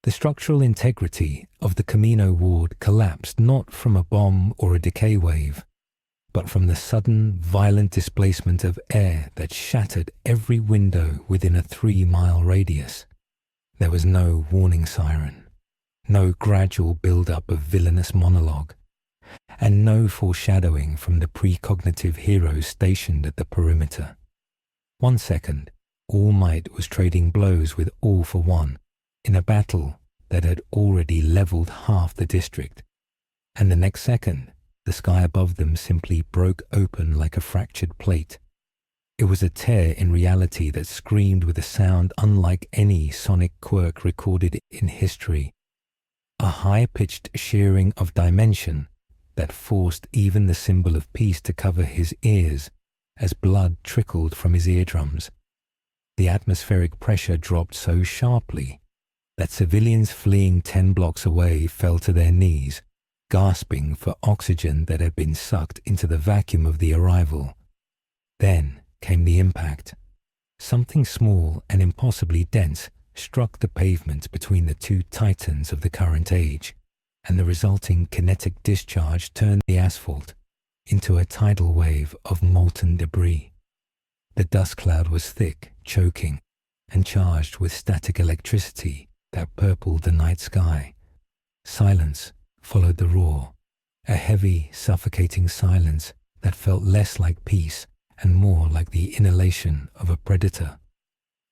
The structural integrity of the Kamino Ward collapsed not from a bomb or a decay wave, but from the sudden, violent displacement of air that shattered every window within a 3-mile radius. There was no warning siren, no gradual build-up of villainous monologue, and no foreshadowing from the precognitive heroes stationed at the perimeter. 1 second, All Might was trading blows with All for One in a battle that had already leveled half the district, and the next second, the sky above them simply broke open like a fractured plate. It was a tear in reality that screamed with a sound unlike any sonic quirk recorded in history, a high-pitched shearing of dimension that forced even the symbol of peace to cover his ears as blood trickled from his eardrums. The atmospheric pressure dropped so sharply that civilians fleeing 10 blocks away fell to their knees, gasping for oxygen that had been sucked into the vacuum of the arrival. Then came the impact. Something small and impossibly dense struck the pavement between the two titans of the current age, and the resulting kinetic discharge turned the asphalt into a tidal wave of molten debris. The dust cloud was thick, choking, and charged with static electricity that purpled the night sky. Silence followed the roar, a heavy, suffocating silence that felt less like peace and more like the inhalation of a predator.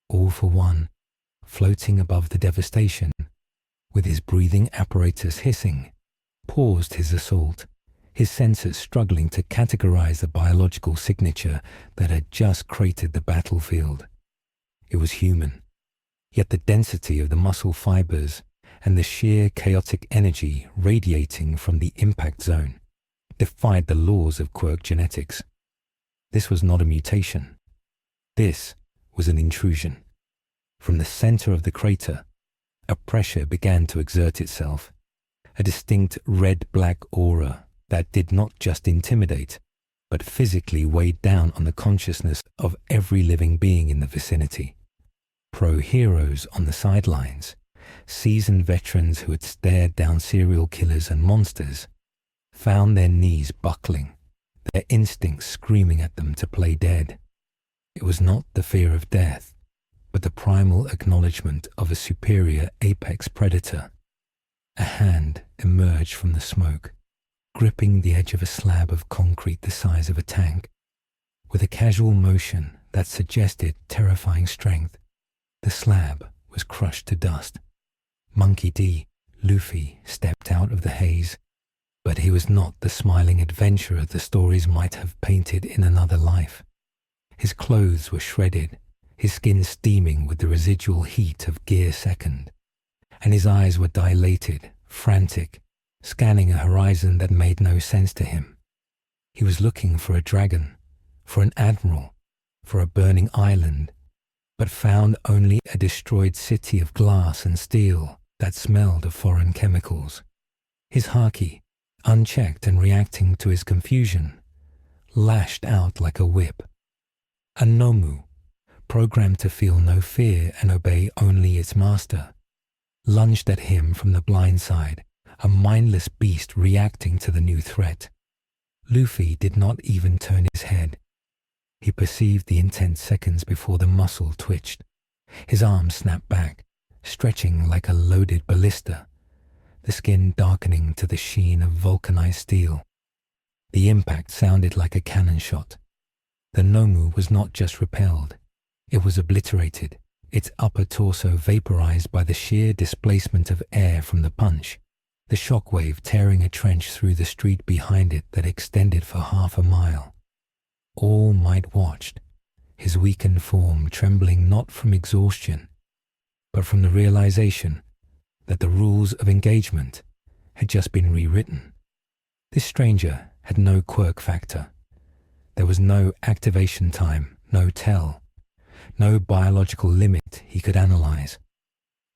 All for One, floating above the devastation, with his breathing apparatus hissing, paused his assault, his sensors struggling to categorize the biological signature that had just created the battlefield. It was human, yet the density of the muscle fibers and the sheer chaotic energy radiating from the impact zone defied the laws of quirk genetics. This was not a mutation. This was an intrusion. From the center of the crater, a pressure began to exert itself, a distinct red-black aura that did not just intimidate, but physically weighed down on the consciousness of every living being in the vicinity. Pro-heroes on the sidelines, seasoned veterans who had stared down serial killers and monsters, found their knees buckling, their instincts screaming at them to play dead. It was not the fear of death, but the primal acknowledgement of a superior apex predator. A hand emerged from the smoke, gripping the edge of a slab of concrete the size of a tank. With a casual motion that suggested terrifying strength, the slab was crushed to dust. Monkey D, Luffy, stepped out of the haze, but he was not the smiling adventurer the stories might have painted in another life. His clothes were shredded, his skin steaming with the residual heat of Gear Second, and his eyes were dilated, frantic, scanning a horizon that made no sense to him. He was looking for a dragon, for an admiral, for a burning island, but found only a destroyed city of glass and steel that smelled of foreign chemicals. His Haki, unchecked and reacting to his confusion, lashed out like a whip. A Nomu, programmed to feel no fear and obey only its master, lunged at him from the blind side, a mindless beast reacting to the new threat. Luffy did not even turn his head. He perceived the intense seconds before the muscle twitched. His arm snapped back, stretching like a loaded ballista, the skin darkening to the sheen of vulcanized steel. The impact sounded like a cannon shot. The Nomu was not just repelled, it was obliterated, its upper torso vaporized by the sheer displacement of air from the punch, the shockwave tearing a trench through the street behind it that extended for half a mile. All Might watched, his weakened form trembling not from exhaustion, but from the realization that the rules of engagement had just been rewritten. This stranger had no quirk factor. There was no activation time, no tell, no biological limit he could analyze.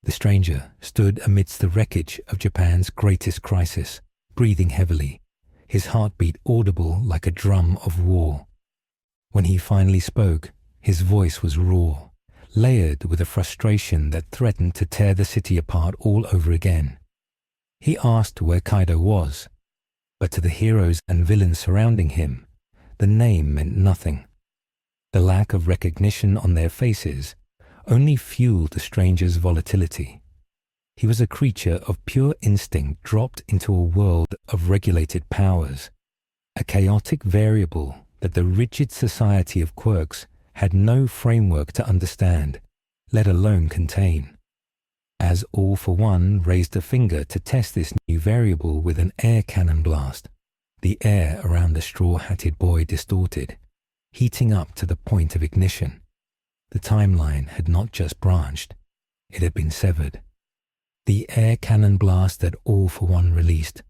The stranger stood amidst the wreckage of Japan's greatest crisis, breathing heavily, his heartbeat audible like a drum of war. When he finally spoke, his voice was raw, layered with a frustration that threatened to tear the city apart all over again. He asked where Kaido was, but to the heroes and villains surrounding him, the name meant nothing. The lack of recognition on their faces only fueled the stranger's volatility. He was a creature of pure instinct dropped into a world of regulated powers, a chaotic variable that the rigid society of quirks had no framework to understand, let alone contain. As All for One raised a finger to test this new variable with an air cannon blast, the air around the straw-hatted boy distorted, heating up to the point of ignition. The timeline had not just branched, it had been severed. The air cannon blast that All for One released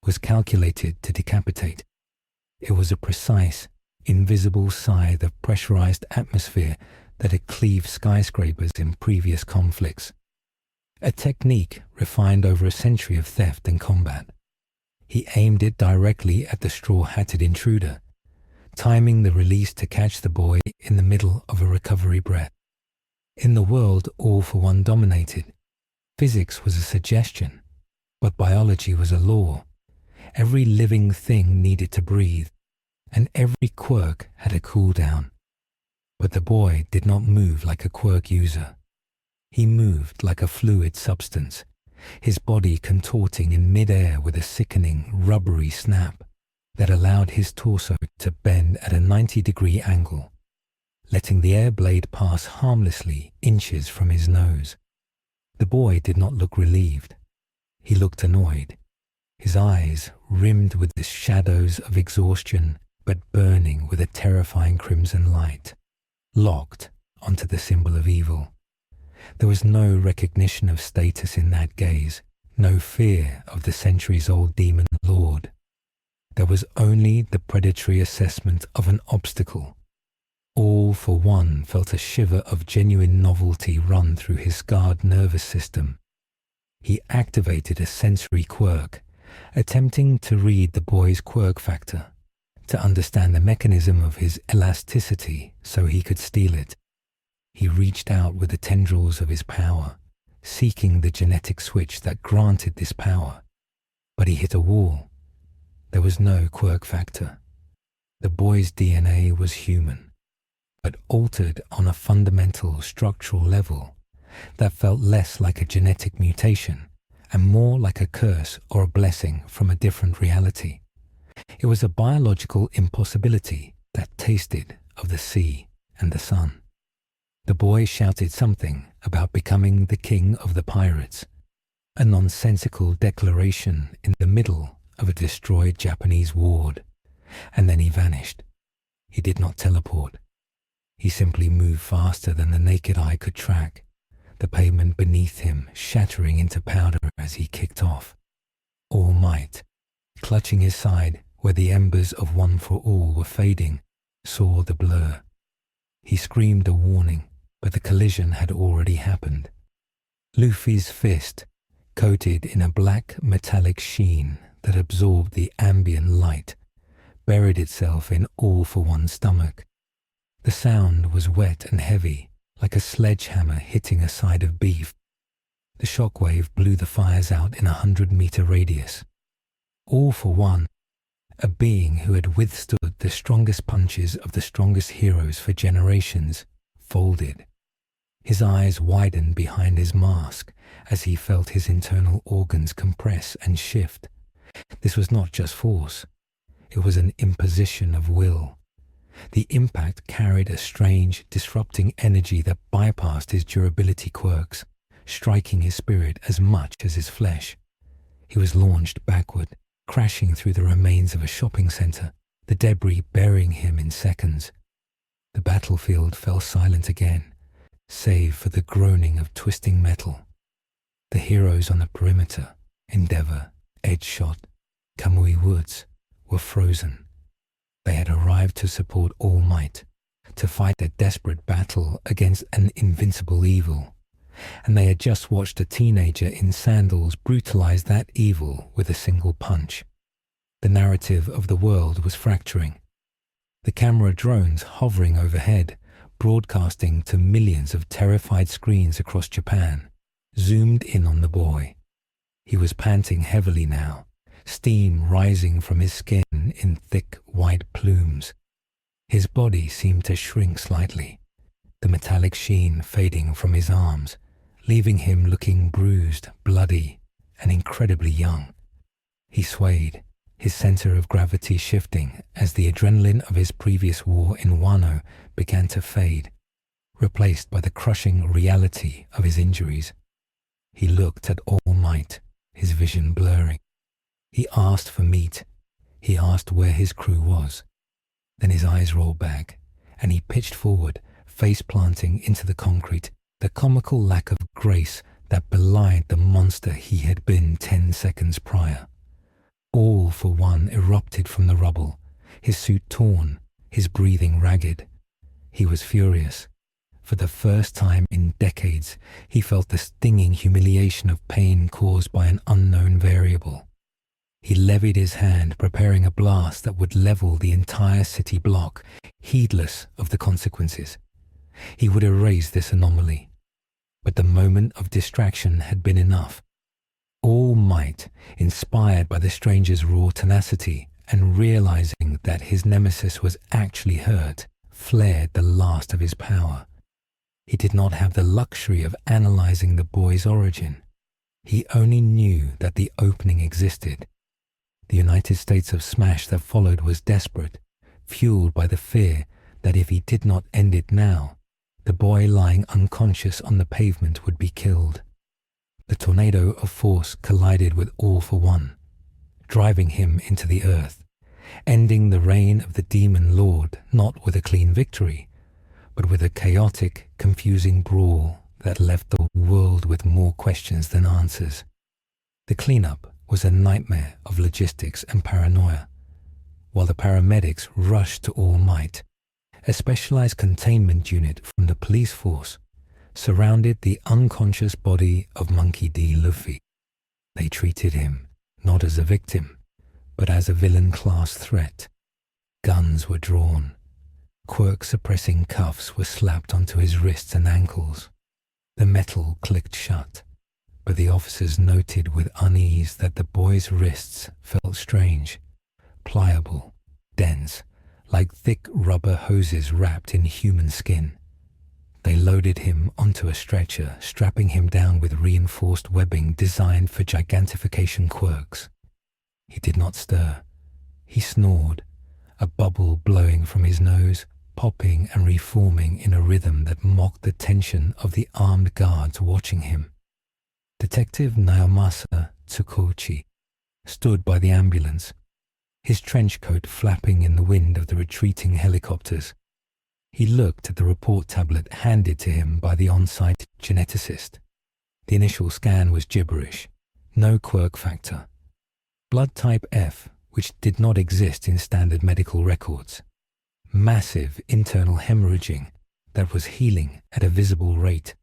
was calculated to decapitate. It was a precise, invisible scythe of pressurized atmosphere that had cleaved skyscrapers in previous conflicts. A technique refined over a century of theft and combat. He aimed it directly at the straw-hatted intruder, timing the release to catch the boy in the middle of a recovery breath. In the world All for One dominated, physics was a suggestion, but biology was a law. Every living thing needed to breathe, and every quirk had a cooldown. But the boy did not move like a quirk user. He moved like a fluid substance, his body contorting in mid-air with a sickening, rubbery snap that allowed his torso to bend at a 90-degree angle, letting the air blade pass harmlessly inches from his nose. The boy did not look relieved. He looked annoyed, his eyes rimmed with the shadows of exhaustion but burning with a terrifying crimson light, locked onto the symbol of evil. There was no recognition of status in that gaze, no fear of the centuries-old demon lord. There was only the predatory assessment of an obstacle. All for One felt a shiver of genuine novelty run through his scarred nervous system. He activated a sensory quirk, attempting to read the boy's quirk factor, to understand the mechanism of his elasticity so he could steal it. He reached out with the tendrils of his power, seeking the genetic switch that granted this power. But he hit a wall. There was no quirk factor. The boy's DNA was human, but altered on a fundamental structural level that felt less like a genetic mutation and more like a curse or a blessing from a different reality. It was a biological impossibility that tasted of the sea and the sun. The boy shouted something about becoming the king of the pirates, a nonsensical declaration in the middle of a destroyed Japanese ward, and then he vanished. He did not teleport. He simply moved faster than the naked eye could track, the pavement beneath him shattering into powder as he kicked off. All Might, clutching his side where the embers of One for All were fading, saw the blur. He screamed a warning, but the collision had already happened. Luffy's fist, coated in a black metallic sheen that absorbed the ambient light, buried itself in All for One's stomach. The sound was wet and heavy, like a sledgehammer hitting a side of beef. The shockwave blew the fires out in 100-meter radius. All for One, a being who had withstood the strongest punches of the strongest heroes for generations, folded. His eyes widened behind his mask as he felt his internal organs compress and shift. This was not just force. It was an imposition of will. The impact carried a strange, disrupting energy that bypassed his durability quirks, striking his spirit as much as his flesh. He was launched backward, crashing through the remains of a shopping center, the debris burying him in seconds. The battlefield fell silent again, save for the groaning of twisting metal. The heroes on the perimeter, Endeavor, Edgeshot, Kamui Woods, were frozen. They had arrived to support All Might, to fight a desperate battle against an invincible evil, and they had just watched a teenager in sandals brutalize that evil with a single punch. The narrative of the world was fracturing. The camera drones hovering overhead broadcasting to millions of terrified screens across Japan, zoomed in on the boy. He was panting heavily now, steam rising from his skin in thick white plumes. His body seemed to shrink slightly, the metallic sheen fading from his arms, leaving him looking bruised, bloody, and incredibly young. He swayed, his center of gravity shifting as the adrenaline of his previous war in Wano began to fade, replaced by the crushing reality of his injuries. He looked at All Might, his vision blurring. He asked for meat. He asked where his crew was. Then his eyes rolled back, and he pitched forward, face planting into the concrete, the comical lack of grace that belied the monster he had been 10 seconds prior. All for one erupted from the rubble, his suit torn, his breathing ragged. He was furious. For the first time in decades, he felt the stinging humiliation of pain caused by an unknown variable. He levied his hand, preparing a blast that would level the entire city block, heedless of the consequences. He would erase this anomaly. But the moment of distraction had been enough. All Might, inspired by the stranger's raw tenacity and realizing that his nemesis was actually hurt, flared the last of his power. He did not have the luxury of analyzing the boy's origin. He only knew that the opening existed. The United States of Smash that followed was desperate, fueled by the fear that if he did not end it now, the boy lying unconscious on the pavement would be killed. The tornado of force collided with All for One, driving him into the earth, ending the reign of the Demon Lord not with a clean victory, but with a chaotic, confusing brawl that left the world with more questions than answers. The cleanup was a nightmare of logistics and paranoia, while the paramedics rushed to All Might. A specialized containment unit from the police force surrounded the unconscious body of Monkey D. Luffy. They treated him not as a victim, but as a villain-class threat. Guns were drawn. Quirk-suppressing cuffs were slapped onto his wrists and ankles. The metal clicked shut, but the officers noted with unease that the boy's wrists felt strange, pliable, dense, like thick rubber hoses wrapped in human skin. They loaded him onto a stretcher, strapping him down with reinforced webbing designed for gigantification quirks. He did not stir. He snored, a bubble blowing from his nose, popping and reforming in a rhythm that mocked the tension of the armed guards watching him. Detective Naomasa Tsukochi stood by the ambulance, his trench coat flapping in the wind of the retreating helicopters. He looked at the report tablet handed to him by the on-site geneticist. The initial scan was gibberish, no quirk factor. Blood type F, which did not exist in standard medical records. Massive internal hemorrhaging that was healing at a visible rate,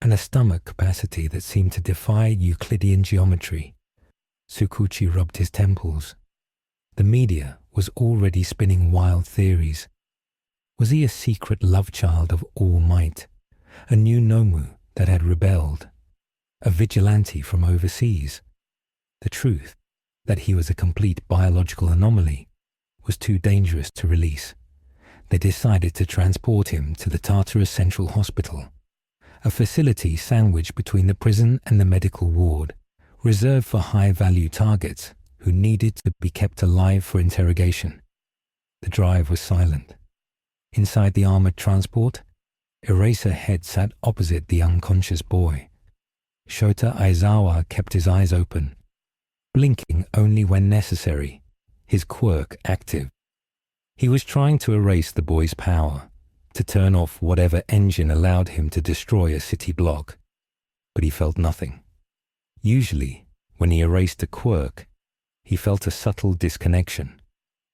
and a stomach capacity that seemed to defy Euclidean geometry. Tsukuchi rubbed his temples. The media was already spinning wild theories. Was he a secret love child of All Might, a new Nomu that had rebelled, a vigilante from overseas? The truth, that he was a complete biological anomaly, was too dangerous to release. They decided to transport him to the Tartarus Central Hospital, a facility sandwiched between the prison and the medical ward, reserved for high-value targets who needed to be kept alive for interrogation. The drive was silent. Inside the armored transport, Eraserhead sat opposite the unconscious boy. Shota Aizawa kept his eyes open, blinking only when necessary, his quirk active. He was trying to erase the boy's power, to turn off whatever engine allowed him to destroy a city block, but he felt nothing. Usually, when he erased a quirk, he felt a subtle disconnection,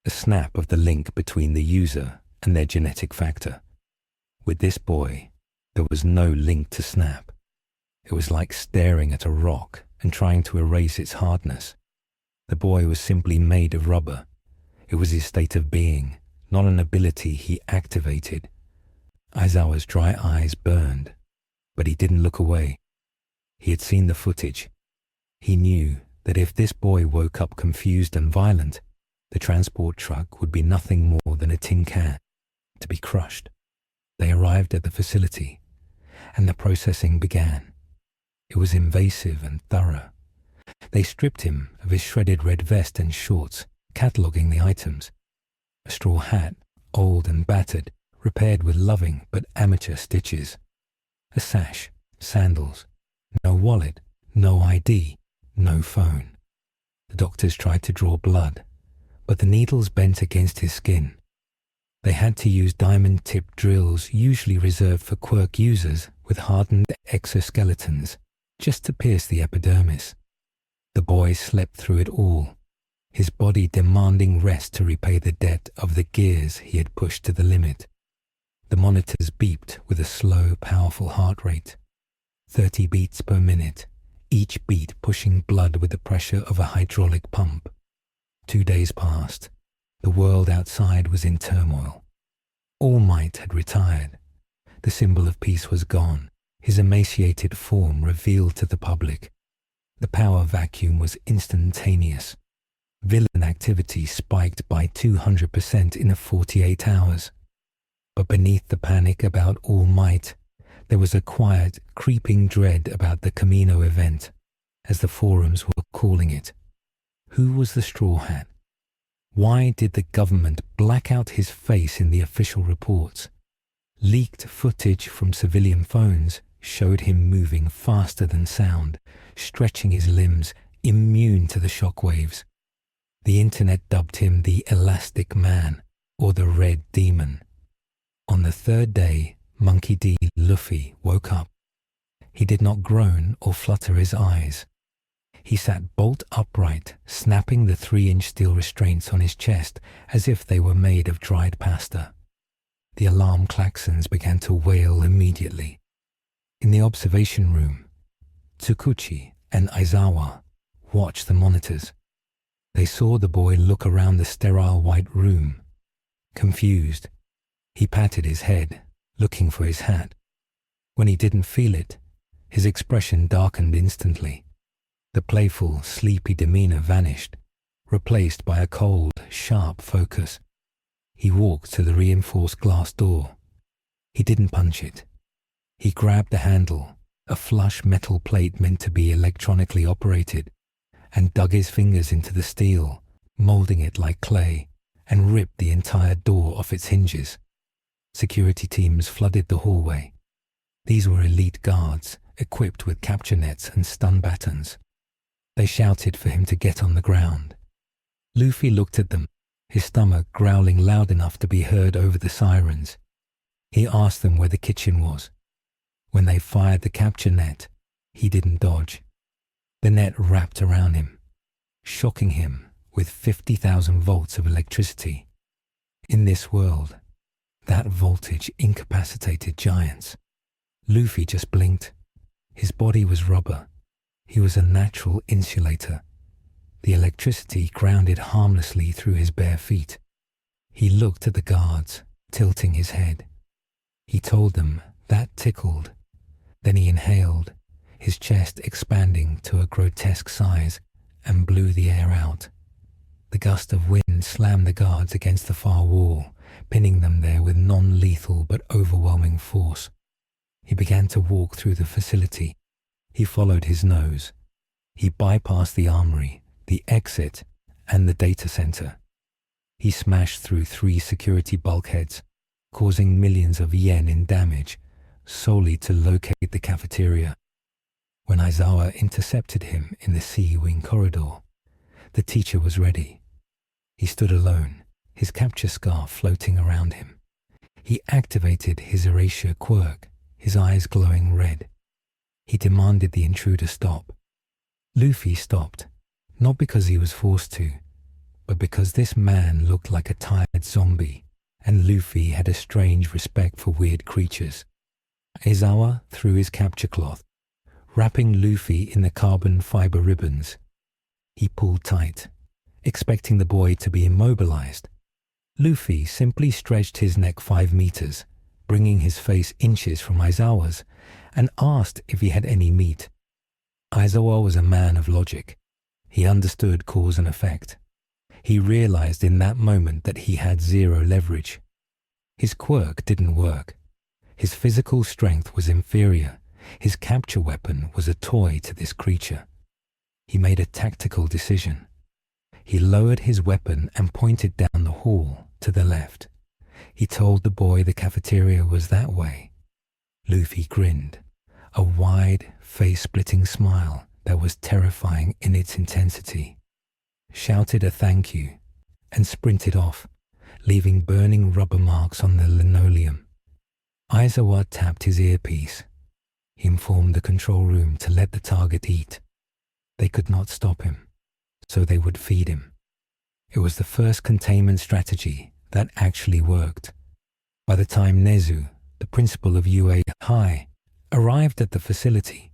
a snap of the link between the user and their genetic factor. With this boy, there was no link to snap. It was like staring at a rock and trying to erase its hardness. The boy was simply made of rubber. It was his state of being, not an ability he activated. Aizawa's dry eyes burned, but he didn't look away. He had seen the footage. He knew that if this boy woke up confused and violent, the transport truck would be nothing more than a tin can, to be crushed. They arrived at the facility, and the processing began. It was invasive and thorough. They stripped him of his shredded red vest and shorts, cataloguing the items. A straw hat, old and battered, repaired with loving but amateur stitches. A sash, sandals, no wallet, no ID, no phone. The doctors tried to draw blood, but the needles bent against his skin. They had to use diamond-tipped drills usually reserved for Quirk users with hardened exoskeletons, just to pierce the epidermis. The boy slept through it all, his body demanding rest to repay the debt of the gears he had pushed to the limit. The monitors beeped with a slow, powerful heart rate, 30 beats per minute, each beat pushing blood with the pressure of a hydraulic pump. 2 days passed. The world outside was in turmoil. All Might had retired. The symbol of peace was gone, his emaciated form revealed to the public. The power vacuum was instantaneous. Villain activity spiked by 200% in 48 hours. But beneath the panic about All Might, there was a quiet, creeping dread about the Kamino event, as the forums were calling it. Who was the Straw Hat? Why did the government black out his face in the official reports? Leaked footage from civilian phones showed him moving faster than sound, stretching his limbs, immune to the shockwaves. The internet dubbed him the Elastic Man, or the Red Demon. On the third day, Monkey D. Luffy woke up. He did not groan or flutter his eyes. He sat bolt upright, snapping the 3-inch steel restraints on his chest as if they were made of dried pasta. The alarm klaxons began to wail immediately. In the observation room, Tsukuchi and Aizawa watched the monitors. They saw the boy look around the sterile white room. Confused, he patted his head, looking for his hat. When he didn't feel it, his expression darkened instantly. The playful, sleepy demeanor vanished, replaced by a cold, sharp focus. He walked to the reinforced glass door. He didn't punch it. He grabbed the handle, a flush metal plate meant to be electronically operated, and dug his fingers into the steel, molding it like clay, and ripped the entire door off its hinges. Security teams flooded the hallway. These were elite guards, equipped with capture nets and stun batons. They shouted for him to get on the ground. Luffy looked at them, his stomach growling loud enough to be heard over the sirens. He asked them where the kitchen was. When they fired the capture net, he didn't dodge. The net wrapped around him, shocking him with 50,000 volts of electricity. In this world, that voltage incapacitated giants. Luffy just blinked. His body was rubber. He was a natural insulator. The electricity grounded harmlessly through his bare feet. He looked at the guards, tilting his head. He told them that tickled. Then he inhaled, his chest expanding to a grotesque size, and blew the air out. The gust of wind slammed the guards against the far wall, pinning them there with non-lethal but overwhelming force. He began to walk through the facility. He followed his nose. He bypassed the armory, the exit, and the data center. He smashed through 3 security bulkheads, causing millions of yen in damage, solely to locate the cafeteria. When Aizawa intercepted him in the C-wing corridor, the teacher was ready. He stood alone, his capture scar floating around him. He activated his erasure quirk, his eyes glowing red. He demanded the intruder stop. Luffy stopped, not because he was forced to, but because this man looked like a tired zombie, and Luffy had a strange respect for weird creatures. Aizawa threw his capture cloth, wrapping Luffy in the carbon fiber ribbons. He pulled tight, expecting the boy to be immobilized. Luffy simply stretched his neck 5 meters, bringing his face inches from Aizawa's, and asked if he had any meat. Aizawa was a man of logic. He understood cause and effect. He realized in that moment that he had zero leverage. His quirk didn't work. His physical strength was inferior. His capture weapon was a toy to this creature. He made a tactical decision. He lowered his weapon and pointed down the hall to the left. He told the boy the cafeteria was that way. Luffy grinned, a wide, face-splitting smile that was terrifying in its intensity, shouted a thank you, and sprinted off, leaving burning rubber marks on the linoleum. Aizawa tapped his earpiece. He informed the control room to let the target eat. They could not stop him, so they would feed him. It was the first containment strategy that actually worked. By the time Nezu, the principal of UA High, arrived at the facility,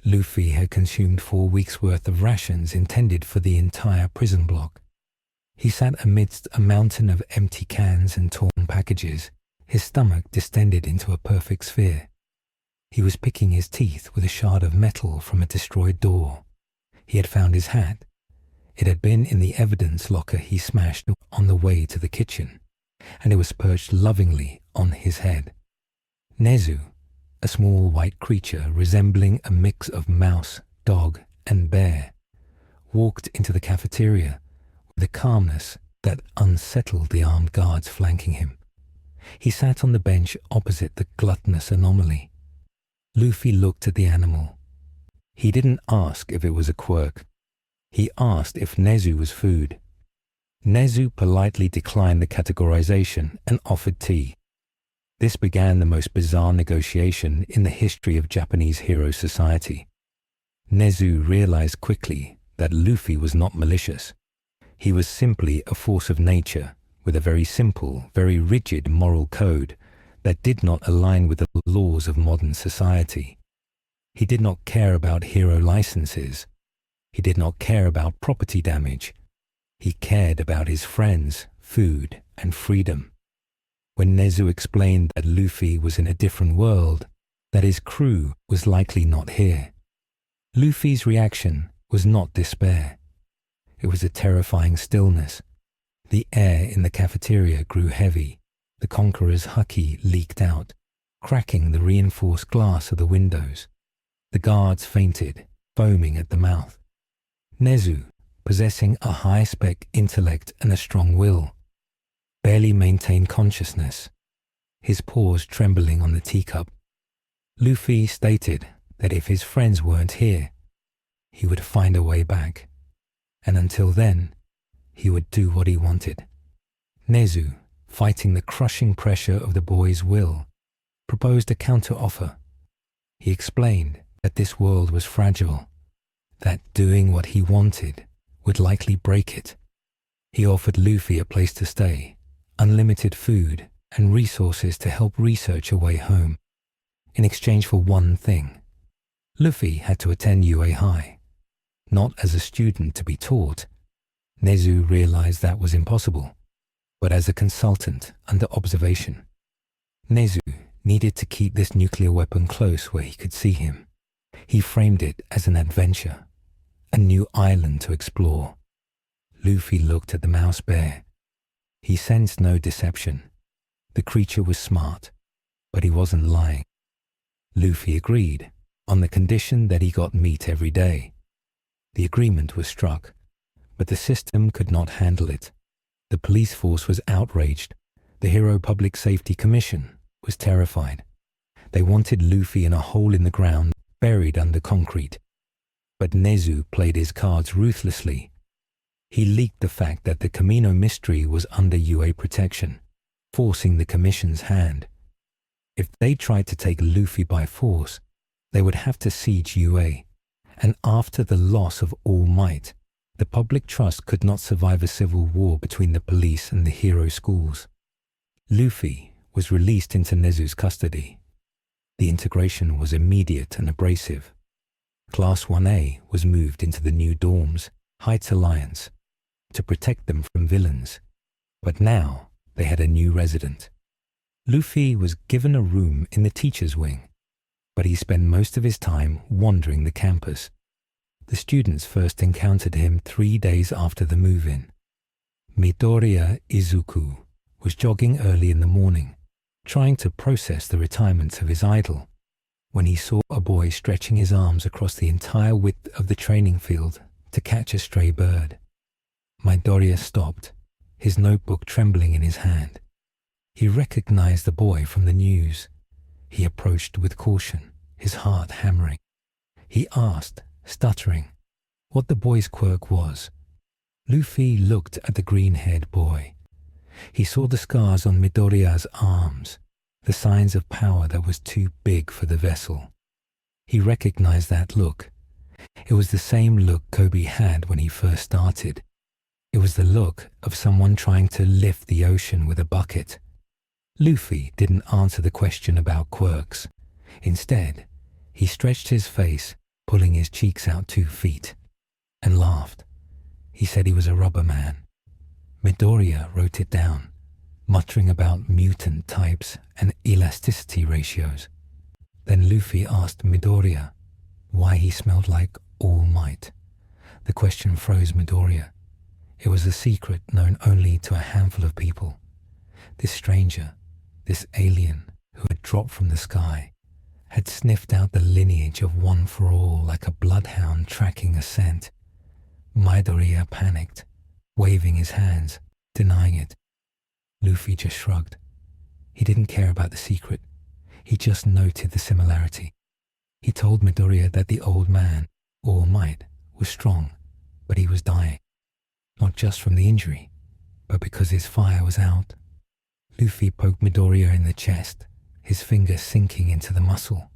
Luffy had consumed 4 weeks' worth of rations intended for the entire prison block. He sat amidst a mountain of empty cans and torn packages, his stomach distended into a perfect sphere. He was picking his teeth with a shard of metal from a destroyed door. He had found his hat. It had been in the evidence locker he smashed on the way to the kitchen, and it was perched lovingly on his head. Nezu, a small white creature resembling a mix of mouse, dog, and bear, walked into the cafeteria with a calmness that unsettled the armed guards flanking him. He sat on the bench opposite the gluttonous anomaly. Luffy looked at the animal. He didn't ask if it was a quirk. He asked if Nezu was food. Nezu politely declined the categorization and offered tea. This began the most bizarre negotiation in the history of Japanese hero society. Nezu realized quickly that Luffy was not malicious. He was simply a force of nature with a very simple, very rigid moral code that did not align with the laws of modern society. He did not care about hero licenses. He did not care about property damage. He cared about his friends, food, and freedom. When Nezu explained that Luffy was in a different world, that his crew was likely not here, Luffy's reaction was not despair. It was a terrifying stillness. The air in the cafeteria grew heavy. The Conqueror's Haki leaked out, cracking the reinforced glass of the windows. The guards fainted, foaming at the mouth. Nezu, possessing a high-spec intellect and a strong will, barely maintained consciousness, his paws trembling on the teacup. Luffy stated that if his friends weren't here, he would find a way back, and until then, he would do what he wanted. Nezu, fighting the crushing pressure of the boy's will, proposed a counter-offer. He explained that this world was fragile, that doing what he wanted would likely break it. He offered Luffy a place to stay, unlimited food, and resources to help research a way home. In exchange for one thing, Luffy had to attend UA High, not as a student to be taught. Nezu realized that was impossible, but as a consultant under observation. Nezu needed to keep this nuclear weapon close where he could see him. He framed it as an adventure, a new island to explore. Luffy looked at the mouse bear. He sensed no deception. The creature was smart, but he wasn't lying. Luffy agreed, on the condition that he got meat every day. The agreement was struck, but the system could not handle it. The police force was outraged. The Hero Public Safety Commission was terrified. They wanted Luffy in a hole in the ground, buried under concrete. But Nezu played his cards ruthlessly. He leaked the fact that the Kamino mystery was under UA protection, forcing the Commission's hand. If they tried to take Luffy by force, they would have to siege UA, and after the loss of All Might, the public trust could not survive a civil war between the police and the hero schools. Luffy was released into Nezu's custody. The integration was immediate and abrasive. Class 1A was moved into the new dorms, Heights Alliance, to protect them from villains. But now they had a new resident. Luffy was given a room in the teacher's wing, but he spent most of his time wandering the campus. The students first encountered him 3 days after the move-in. Midoriya Izuku was jogging early in the morning, trying to process the retirement of his idol, when he saw a boy stretching his arms across the entire width of the training field to catch a stray bird. Midoriya stopped, his notebook trembling in his hand. He recognized the boy from the news. He approached with caution, his heart hammering. He asked, stuttering, what the boy's quirk was. Luffy looked at the green-haired boy. He saw the scars on Midoriya's arms, the signs of power that was too big for the vessel. He recognized that look. It was the same look Kobe had when he first started. It was the look of someone trying to lift the ocean with a bucket. Luffy didn't answer the question about quirks. Instead, he stretched his face, pulling his cheeks out 2 feet, and laughed. He said he was a rubber man. Midoriya wrote it down, muttering about mutant types and elasticity ratios. Then Luffy asked Midoriya why he smelled like All Might. The question froze Midoriya. It was a secret known only to a handful of people. This stranger, this alien who had dropped from the sky, had sniffed out the lineage of One for All like a bloodhound tracking a scent. Midoriya panicked, waving his hands, denying it. Luffy just shrugged. He didn't care about the secret. He just noted the similarity. He told Midoriya that the old man, All Might, was strong, but he was dying. Not just from the injury, but because his fire was out. Luffy poked Midoriya in the chest, his finger sinking into the muscle.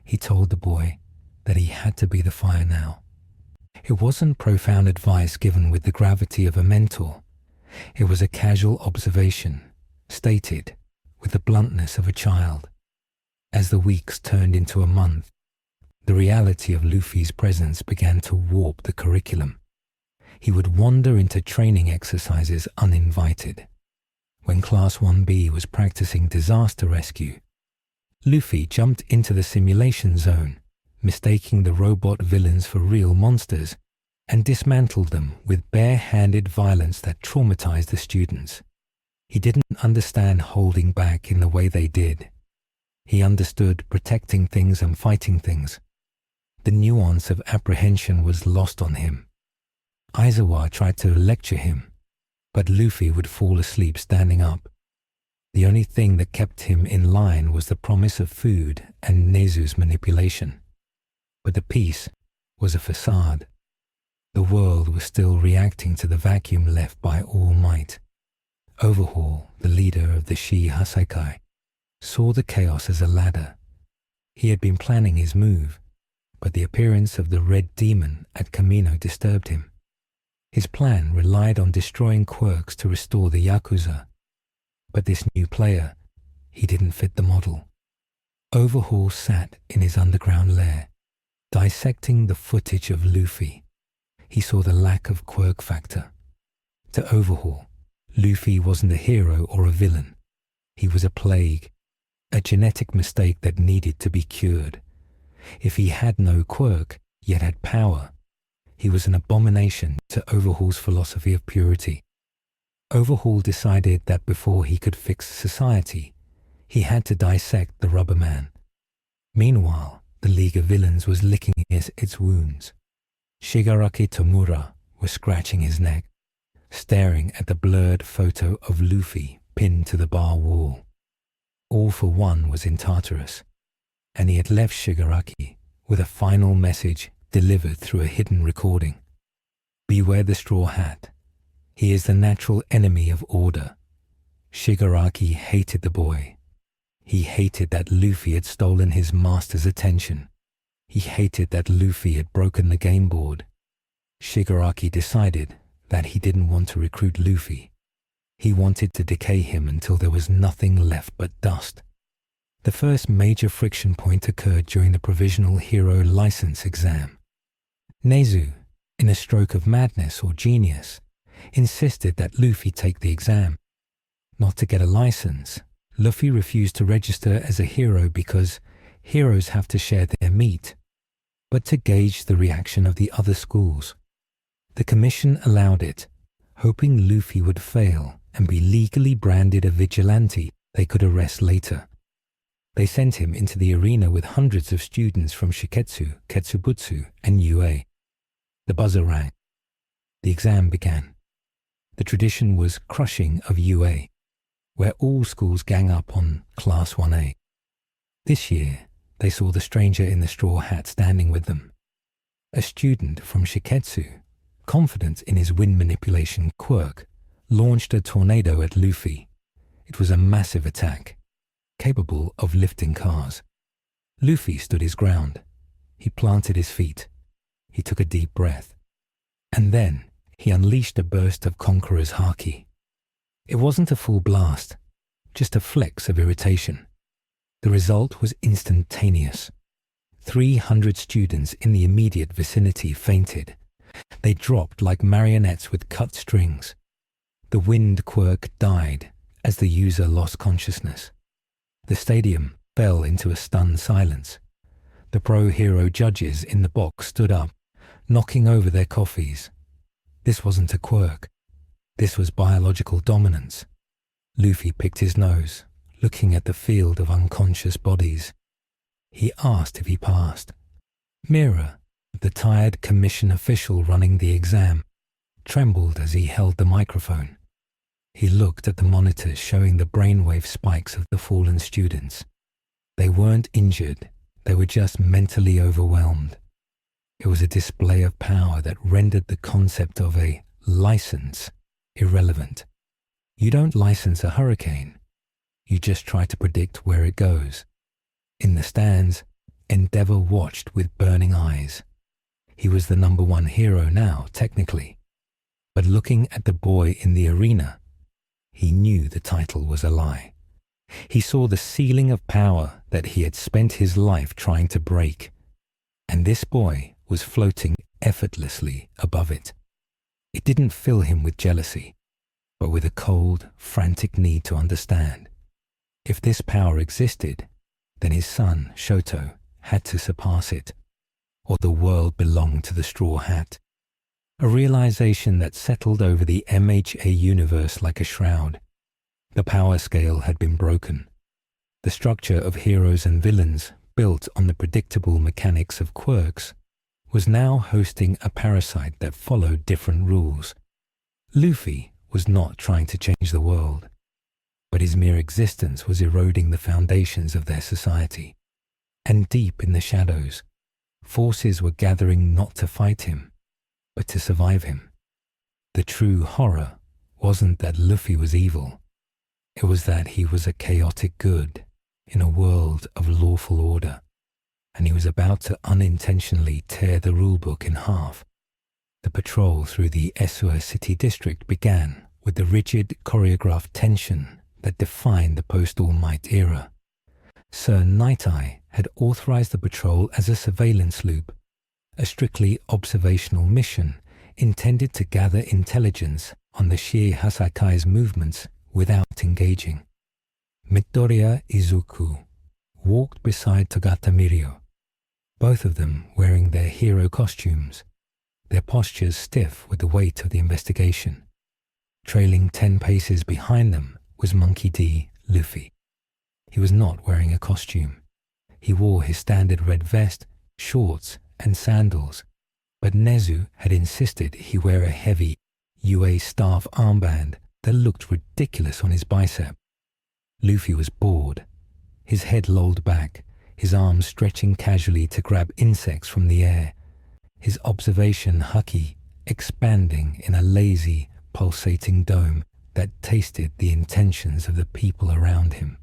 He told the boy that he had to be the fire now. It wasn't profound advice given with the gravity of a mentor. It was a casual observation, stated with the bluntness of a child. As the weeks turned into a month, the reality of Luffy's presence began to warp the curriculum. He would wander into training exercises uninvited. When Class 1B was practicing disaster rescue, Luffy jumped into the simulation zone, mistaking the robot villains for real monsters, and dismantled them with bare-handed violence that traumatized the students. He didn't understand holding back in the way they did. He understood protecting things and fighting things. The nuance of apprehension was lost on him. Aizawa tried to lecture him, but Luffy would fall asleep standing up. The only thing that kept him in line was the promise of food and Nezu's manipulation. But the peace was a facade. The world was still reacting to the vacuum left by All Might. Overhaul, the leader of the Shi Hasekai, saw the chaos as a ladder. He had been planning his move, but the appearance of the Red Demon at Kamino disturbed him. His plan relied on destroying quirks to restore the Yakuza. But this new player, he didn't fit the model. Overhaul sat in his underground lair, dissecting the footage of Luffy. He saw the lack of quirk factor. To Overhaul, Luffy wasn't a hero or a villain. He was a plague, a genetic mistake that needed to be cured. If he had no quirk, yet had power, he was an abomination to Overhaul's philosophy of purity. Overhaul decided that before he could fix society, he had to dissect the rubber man. Meanwhile, the League of Villains was licking its wounds. Shigaraki Tomura was scratching his neck, staring at the blurred photo of Luffy pinned to the bar wall. All for One was in Tartarus, and he had left Shigaraki with a final message delivered through a hidden recording. Beware the straw hat. He is the natural enemy of order. Shigaraki hated the boy. He hated that Luffy had stolen his master's attention. He hated that Luffy had broken the game board. Shigaraki decided that he didn't want to recruit Luffy. He wanted to decay him until there was nothing left but dust. The first major friction point occurred during the Provisional Hero License exam. Nezu, in a stroke of madness or genius, insisted that Luffy take the exam. Not to get a license, Luffy refused to register as a hero because heroes have to share their meat, but to gauge the reaction of the other schools. The commission allowed it, hoping Luffy would fail and be legally branded a vigilante they could arrest later. They sent him into the arena with hundreds of students from Shiketsu, Ketsubutsu, and UA. The buzzer rang. The exam began. The tradition was crushing of UA, where all schools gang up on Class 1A. This year, they saw the stranger in the straw hat standing with them. A student from Shiketsu, confident in his wind manipulation quirk, launched a tornado at Luffy. It was a massive attack, capable of lifting cars. Luffy stood his ground. He planted his feet. He took a deep breath. And then he unleashed a burst of Conqueror's Haki. It wasn't a full blast, just a flex of irritation. The result was instantaneous. 300 students in the immediate vicinity fainted. They dropped like marionettes with cut strings. The wind quirk died as the user lost consciousness. The stadium fell into a stunned silence. The pro-hero judges in the box stood up, knocking over their coffees. This wasn't a quirk. This was biological dominance. Luffy picked his nose, looking at the field of unconscious bodies. He asked if he passed. Mira, the tired commission official running the exam, trembled as he held the microphone. He looked at the monitors showing the brainwave spikes of the fallen students. They weren't injured, they were just mentally overwhelmed. It was a display of power that rendered the concept of a license irrelevant. You don't license a hurricane. You just try to predict where it goes. In the stands, Endeavor watched with burning eyes. He was the #1 hero now, technically. But looking at the boy in the arena, he knew the title was a lie. He saw the ceiling of power that he had spent his life trying to break. And this boy was floating effortlessly above it. It didn't fill him with jealousy, but with a cold, frantic need to understand. If this power existed, then his son, Shoto, had to surpass it, or the world belonged to the Straw Hat. A realization that settled over the MHA universe like a shroud. The power scale had been broken. The structure of heroes and villains, built on the predictable mechanics of quirks, was now hosting a parasite that followed different rules. Luffy was not trying to change the world, but his mere existence was eroding the foundations of their society. And deep in the shadows, forces were gathering not to fight him, but to survive him. The true horror wasn't that Luffy was evil. It was that he was a chaotic good in a world of lawful order, and he was about to unintentionally tear the rulebook in half. The patrol through the Esua City District began with the rigid, choreographed tension that defined the post-All Might era. Sir Nighteye had authorized the patrol as a surveillance loop, a strictly observational mission intended to gather intelligence on the Shie Hasakai's movements without engaging. Midoriya Izuku walked beside Togata Mirio, both of them wearing their hero costumes, their postures stiff with the weight of the investigation. Trailing 10 paces behind them was Monkey D. Luffy. He was not wearing a costume. He wore his standard red vest, shorts, and sandals, but Nezu had insisted he wear a heavy UA staff armband that looked ridiculous on his bicep. Luffy was bored. His head lolled back, his arms stretching casually to grab insects from the air, his observation Haki expanding in a lazy, pulsating dome that tasted the intentions of the people around him.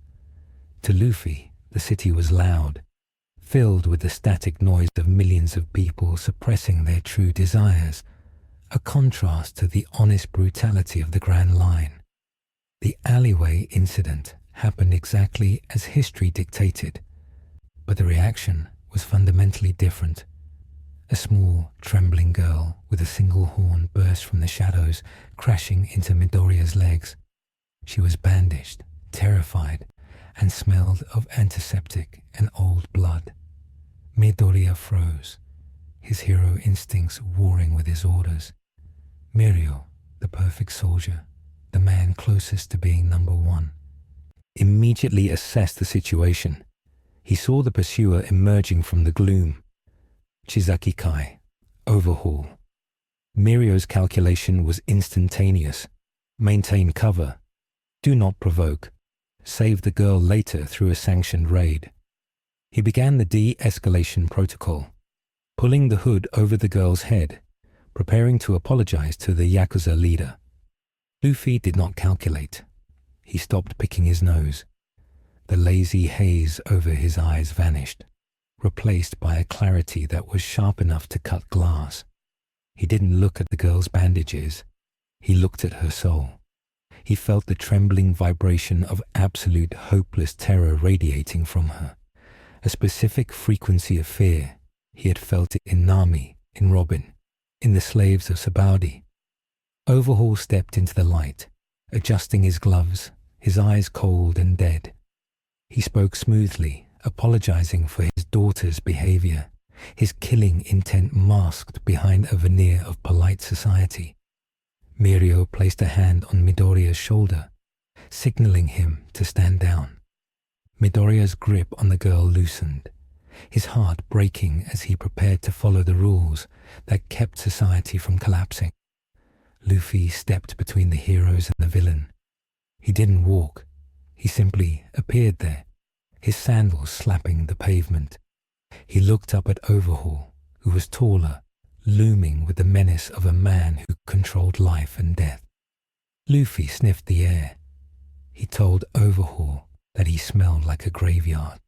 To Luffy, the city was loud, filled with the static noise of millions of people suppressing their true desires, a contrast to the honest brutality of the Grand Line. The alleyway incident happened exactly as history dictated, but the reaction was fundamentally different. A small, trembling girl with a single horn burst from the shadows, crashing into Midoriya's legs. She was bandaged, terrified, and smelled of antiseptic and old blood. Midoriya froze, his hero instincts warring with his orders. Mirio, the perfect soldier, the man closest to being number one, immediately assessed the situation. He saw the pursuer emerging from the gloom. Chizaki Kai, Overhaul. Mirio's calculation was instantaneous. Maintain cover. Do not provoke. Save the girl later through a sanctioned raid. He began the de-escalation protocol, pulling the hood over the girl's head, preparing to apologize to the Yakuza leader. Luffy did not calculate. He stopped picking his nose. The lazy haze over his eyes vanished, replaced by a clarity that was sharp enough to cut glass. He didn't look at the girl's bandages. He looked at her soul. He felt the trembling vibration of absolute hopeless terror radiating from her, a specific frequency of fear. He had felt it in Nami, in Robin, in the slaves of Sabaudi. Overhaul stepped into the light, adjusting his gloves, his eyes cold and dead. He spoke smoothly, apologizing for his daughter's behavior, his killing intent masked behind a veneer of polite society. Mirio placed a hand on Midoriya's shoulder, signaling him to stand down. Midoriya's grip on the girl loosened, his heart breaking as he prepared to follow the rules that kept society from collapsing. Luffy stepped between the heroes and the villain. He didn't walk. He simply appeared there, his sandals slapping the pavement. He looked up at Overhaul, who was taller, looming with the menace of a man who controlled life and death. Luffy sniffed the air. He told Overhaul that he smelled like a graveyard.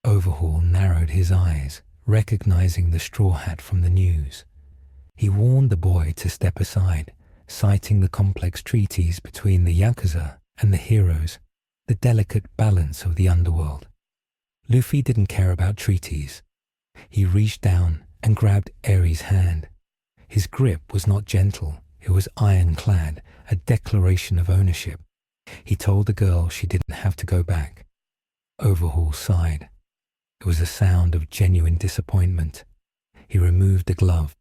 Overhaul narrowed his eyes, recognizing the straw hat from the news. He warned the boy to step aside, citing the complex treaties between the Yakuza and the heroes, the delicate balance of the underworld. Luffy didn't care about treaties. He reached down and grabbed Eri's hand. His grip was not gentle, it was ironclad, a declaration of ownership. He told the girl she didn't have to go back. Overhaul sighed. It was a sound of genuine disappointment. He removed the glove.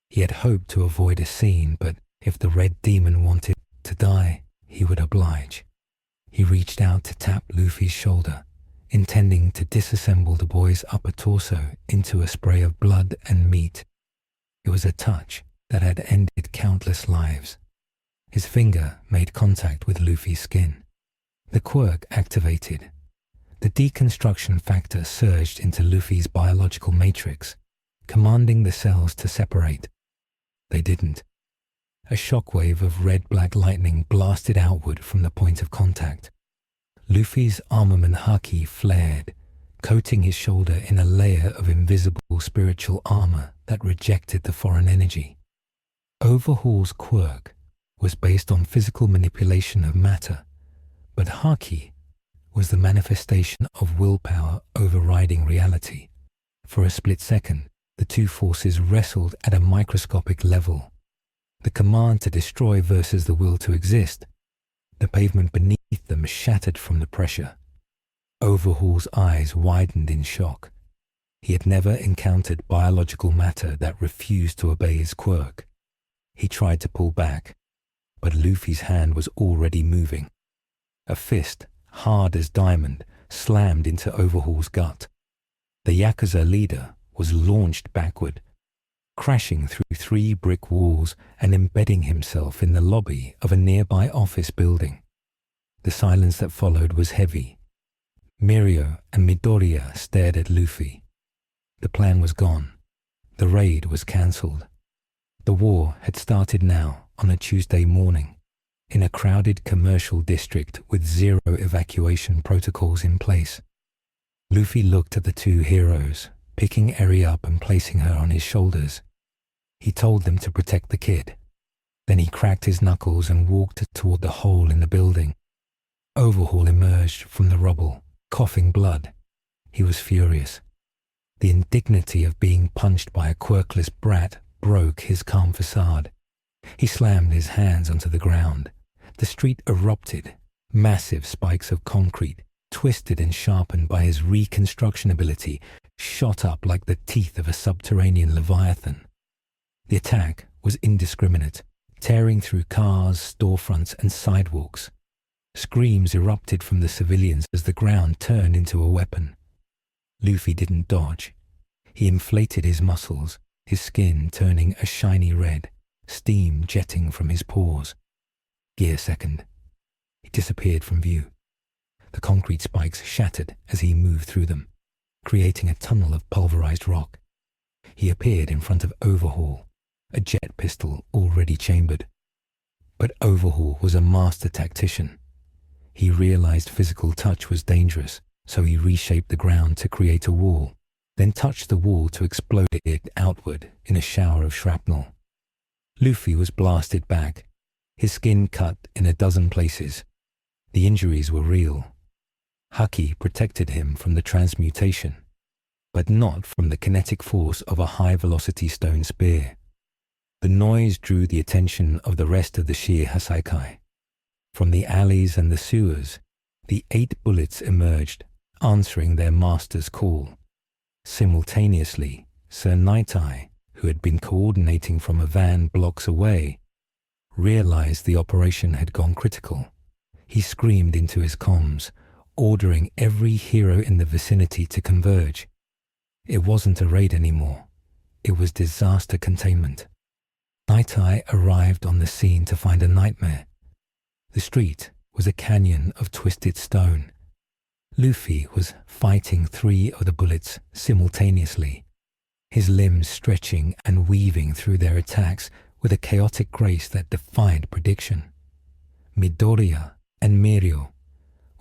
He had hoped to avoid a scene, but if the red demon wanted to die, he would oblige. He reached out to tap Luffy's shoulder, intending to disassemble the boy's upper torso into a spray of blood and meat. It was a touch that had ended countless lives. His finger made contact with Luffy's skin. The quirk activated. The deconstruction factor surged into Luffy's biological matrix, commanding the cells to separate. They didn't. A shockwave of red-black lightning blasted outward from the point of contact. Luffy's armament Haki flared, coating his shoulder in a layer of invisible spiritual armor that rejected the foreign energy. Overhaul's quirk was based on physical manipulation of matter, but Haki was the manifestation of willpower overriding reality. For a split second, the two forces wrestled at a microscopic level. The command to destroy versus the will to exist. The pavement beneath them shattered from the pressure. Overhaul's eyes widened in shock. He had never encountered biological matter that refused to obey his quirk. He tried to pull back, but Luffy's hand was already moving. A fist, hard as diamond, slammed into Overhaul's gut. The Yakuza leader was launched backward, crashing through 3 brick walls and embedding himself in the lobby of a nearby office building. The silence that followed was heavy. Mirio and Midoriya stared at Luffy. The plan was gone. The raid was cancelled. The war had started now on a Tuesday morning, in a crowded commercial district with 0 evacuation protocols in place. Luffy looked at the 2 heroes, picking Eri up and placing her on his shoulders. He told them to protect the kid. Then he cracked his knuckles and walked toward the hole in the building. Overhaul emerged from the rubble, coughing blood. He was furious. The indignity of being punched by a quirkless brat broke his calm facade. He slammed his hands onto the ground. The street erupted, massive spikes of concrete, twisted and sharpened by his reconstruction ability, shot up like the teeth of a subterranean leviathan. The attack was indiscriminate, tearing through cars, storefronts, and sidewalks. Screams erupted from the civilians as the ground turned into a weapon. Luffy didn't dodge. He inflated his muscles, his skin turning a shiny red, steam jetting from his pores. Gear second. He disappeared from view. The concrete spikes shattered as he moved through them, creating a tunnel of pulverized rock. He appeared in front of Overhaul, a jet pistol already chambered. But Overhaul was a master tactician. He realized physical touch was dangerous, so he reshaped the ground to create a wall, then touched the wall to explode it outward in a shower of shrapnel. Luffy was blasted back, his skin cut in a dozen places. The injuries were real. Haki protected him from the transmutation, but not from the kinetic force of a high-velocity stone spear. The noise drew the attention of the rest of the Shir Hasaikai. From the alleys and the sewers, the 8 bullets emerged, answering their master's call. Simultaneously, Sir Nighteye, who had been coordinating from a van blocks away, realized the operation had gone critical. He screamed into his comms, ordering every hero in the vicinity to converge. It wasn't a raid anymore. It was disaster containment. Nighteye arrived on the scene to find a nightmare. The street was a canyon of twisted stone. Luffy was fighting 3 of the bullets simultaneously, his limbs stretching and weaving through their attacks with a chaotic grace that defied prediction. Midoriya and Mirio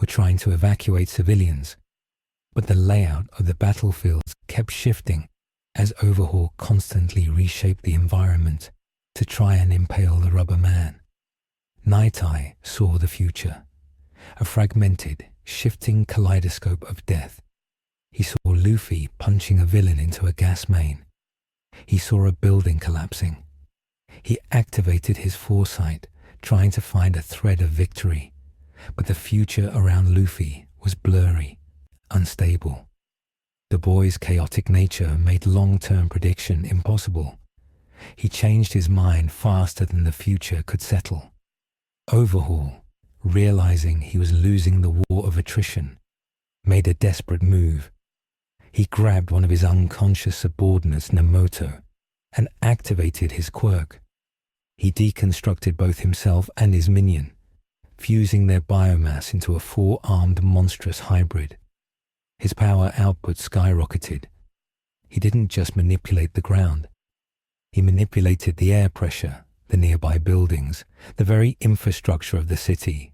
were trying to evacuate civilians, but the layout of the battlefields kept shifting as Overhaul constantly reshaped the environment to try and impale the rubber man. Nighteye saw the future, a fragmented, shifting kaleidoscope of death. He saw Luffy punching a villain into a gas main. He saw a building collapsing. He activated his foresight, trying to find a thread of victory, but the future around Luffy was blurry, unstable. The boy's chaotic nature made long-term prediction impossible. He changed his mind faster than the future could settle. Overhaul, realizing he was losing the war of attrition, made a desperate move. He grabbed one of his unconscious subordinates, Nemoto, and activated his quirk. He deconstructed both himself and his minion, fusing their biomass into a 4-armed monstrous hybrid. His power output skyrocketed. He didn't just manipulate the ground. He manipulated the air pressure, the nearby buildings, the very infrastructure of the city.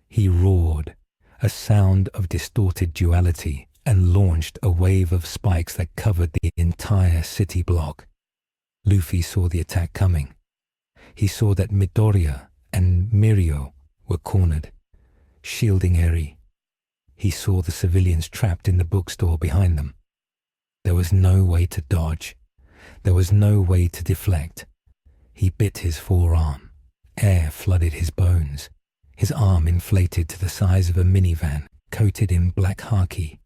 He roared, a sound of distorted duality, and launched a wave of spikes that covered the entire city block. Luffy saw the attack coming. He saw that Midoriya and Mirio were cornered, shielding Eri. He saw the civilians trapped in the bookstore behind them. There was no way to dodge. There was no way to deflect. He bit his forearm. Air flooded his bones. His arm inflated to the size of a minivan, coated in black Haki.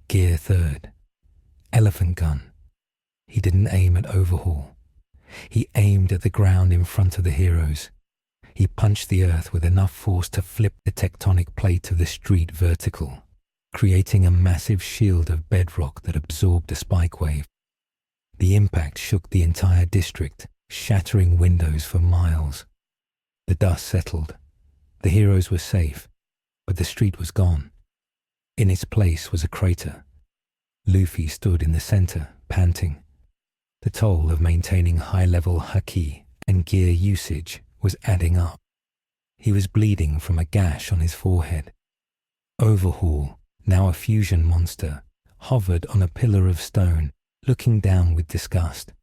Gear third. Elephant gun. He didn't aim at Overhaul. He aimed at the ground in front of the heroes. He punched the earth with enough force to flip the tectonic plate of the street vertical, creating a massive shield of bedrock that absorbed a spike wave. The impact shook the entire district, shattering windows for miles. The dust settled. The heroes were safe, but the street was gone. In its place was a crater. Luffy stood in the center, panting. The toll of maintaining high-level Haki and gear usage was adding up. He was bleeding from a gash on his forehead. Overhaul, now a fusion monster, hovered on a pillar of stone, looking down with disgust.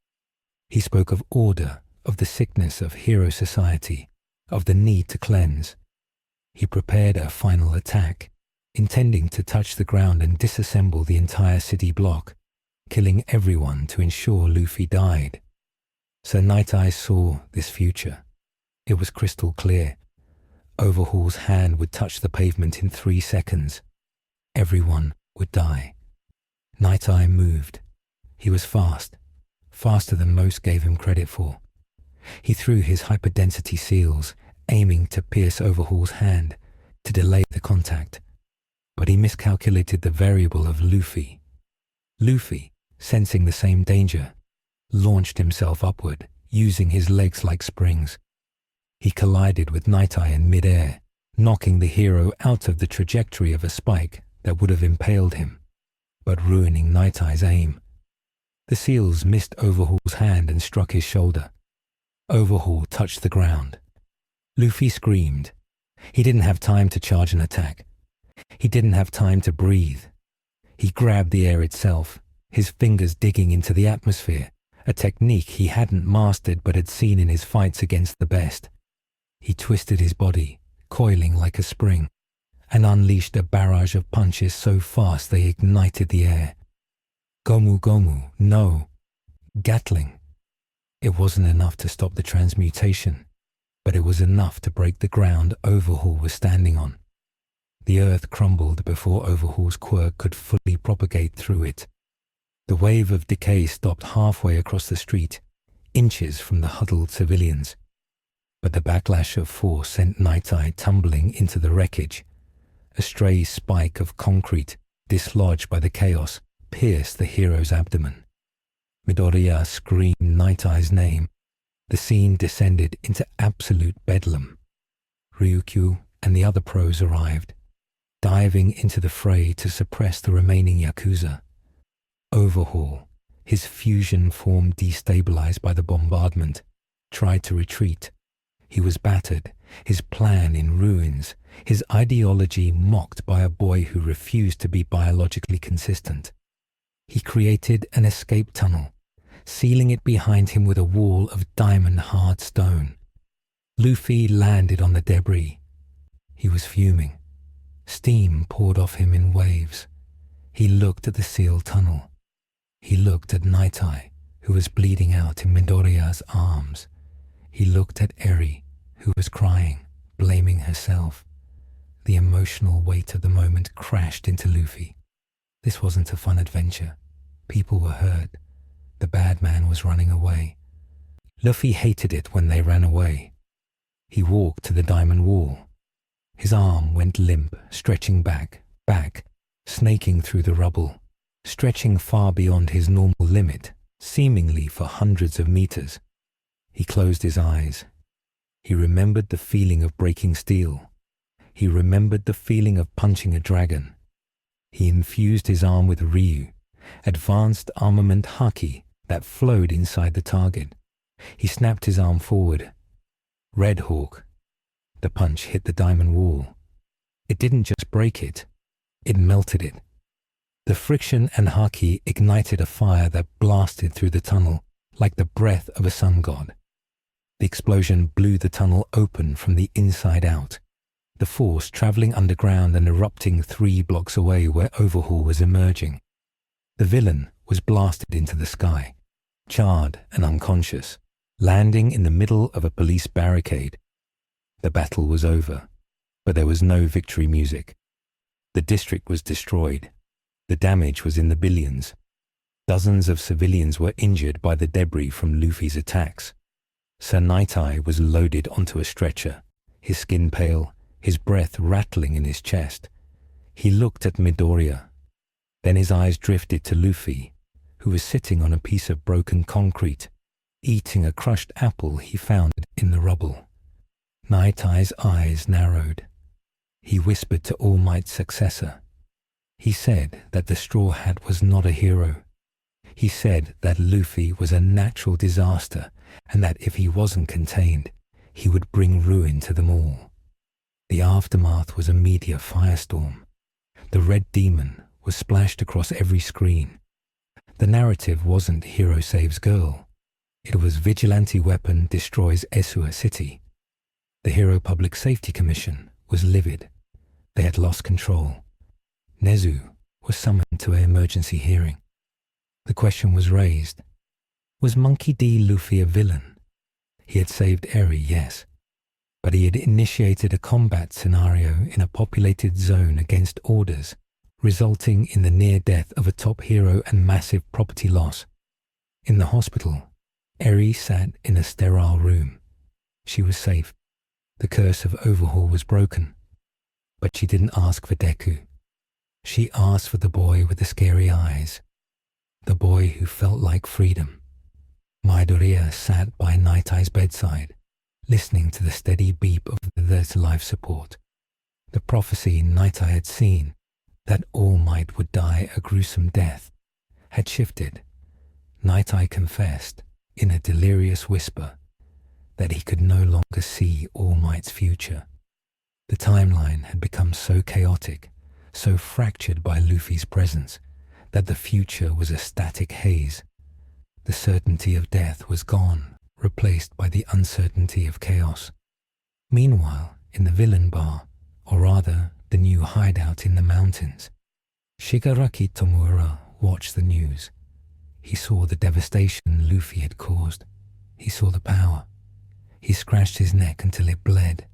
He spoke of order, of the sickness of hero society, of the need to cleanse. He prepared a final attack, intending to touch the ground and disassemble the entire city block, killing everyone to ensure Luffy died. Sir Nighteye saw this future. It was crystal clear. Overhaul's hand would touch the pavement in 3 seconds. everyone would die. Nighteye moved. He was fast, faster than most gave him credit for. He threw his hyperdensity seals, aiming to pierce Overhaul's hand, to delay the contact. But he miscalculated the variable of Luffy. Luffy, sensing the same danger, launched himself upward, using his legs like springs. He collided with Nighteye in mid-air, knocking the hero out of the trajectory of a spike that would have impaled him, but ruining Nighteye's aim. The seals missed Overhaul's hand and struck his shoulder. Overhaul touched the ground. Luffy screamed. He didn't have time to charge an attack. He didn't have time to breathe. He grabbed the air itself, his fingers digging into the atmosphere, a technique he hadn't mastered but had seen in his fights against the best. He twisted his body, coiling like a spring, and unleashed a barrage of punches so fast they ignited the air. Gomu Gomu, no. Gatling. It wasn't enough to stop the transmutation, but it was enough to break the ground Overhaul was standing on. The earth crumbled before Overhaul's quirk could fully propagate through it. The wave of decay stopped halfway across the street, inches from the huddled civilians. But the backlash of force sent Nighteye tumbling into the wreckage. A stray spike of concrete, dislodged by the chaos, pierced the hero's abdomen. Midoriya screamed Nighteye's name. The scene descended into absolute bedlam. Ryukyu and the other pros arrived, diving into the fray to suppress the remaining Yakuza. Overhaul, his fusion form destabilized by the bombardment, tried to retreat. He was battered, his plan in ruins, his ideology mocked by a boy who refused to be biologically consistent. He created an escape tunnel, sealing it behind him with a wall of diamond-hard stone. Luffy landed on the debris. He was fuming. Steam poured off him in waves. He looked at the sealed tunnel. He looked at Nighteye, who was bleeding out in Midoriya's arms. He looked at Eri, who was crying, blaming herself. The emotional weight of the moment crashed into Luffy. This wasn't a fun adventure. People were hurt. The bad man was running away. Luffy hated it when they ran away. He walked to the diamond wall. His arm went limp, stretching back, snaking through the rubble, stretching far beyond his normal limit, seemingly for hundreds of meters. He closed his eyes. He remembered the feeling of breaking steel. He remembered the feeling of punching a dragon. He infused his arm with Ryu, advanced armament Haki that flowed inside the target. He snapped his arm forward. Red Hawk. The punch hit the diamond wall. It didn't just break it, it melted it. The friction and Haki ignited a fire that blasted through the tunnel like the breath of a sun god. The explosion blew the tunnel open from the inside out, the force traveling underground and erupting 3 blocks away where Overhaul was emerging. The villain was blasted into the sky, charred and unconscious, landing in the middle of a police barricade. The battle was over, but there was no victory music. The district was destroyed. The damage was in the billions. Dozens of civilians were injured by the debris from Luffy's attacks. Sir Nighteye was loaded onto a stretcher, his skin pale, his breath rattling in his chest. He looked at Midoriya. Then his eyes drifted to Luffy, who was sitting on a piece of broken concrete, eating a crushed apple he found in the rubble. Nighteye's eyes narrowed. He whispered to All Might's successor. He said that the Straw Hat was not a hero. He said that Luffy was a natural disaster and that if he wasn't contained, he would bring ruin to them all. The aftermath was a media firestorm. The red demon was splashed across every screen. The narrative wasn't hero saves girl. It was vigilante weapon destroys Esua City. The Hero Public Safety Commission was livid. They had lost control. Nezu was summoned to an emergency hearing. The question was raised. Was Monkey D. Luffy a villain? He had saved Eri, yes, but he had initiated a combat scenario in a populated zone against orders, resulting in the near death of a top hero and massive property loss. In the hospital, Eri sat in a sterile room. She was safe. The curse of Overhaul was broken. But she didn't ask for Deku. She asked for the boy with the scary eyes. The boy who felt like freedom. Midoriya sat by Nighteye's bedside, listening to the steady beep of their life support. The prophecy Nighteye had seen, that All Might would die a gruesome death, had shifted. Nighteye confessed, in a delirious whisper, that he could no longer see All Might's future. The timeline had become so chaotic, so fractured by Luffy's presence, that the future was a static haze. The certainty of death was gone, replaced by the uncertainty of chaos. Meanwhile, in the villain bar, or rather, the new hideout in the mountains, Shigaraki Tomura watched the news. He saw the devastation Luffy had caused. He saw the power. He scratched his neck until it bled.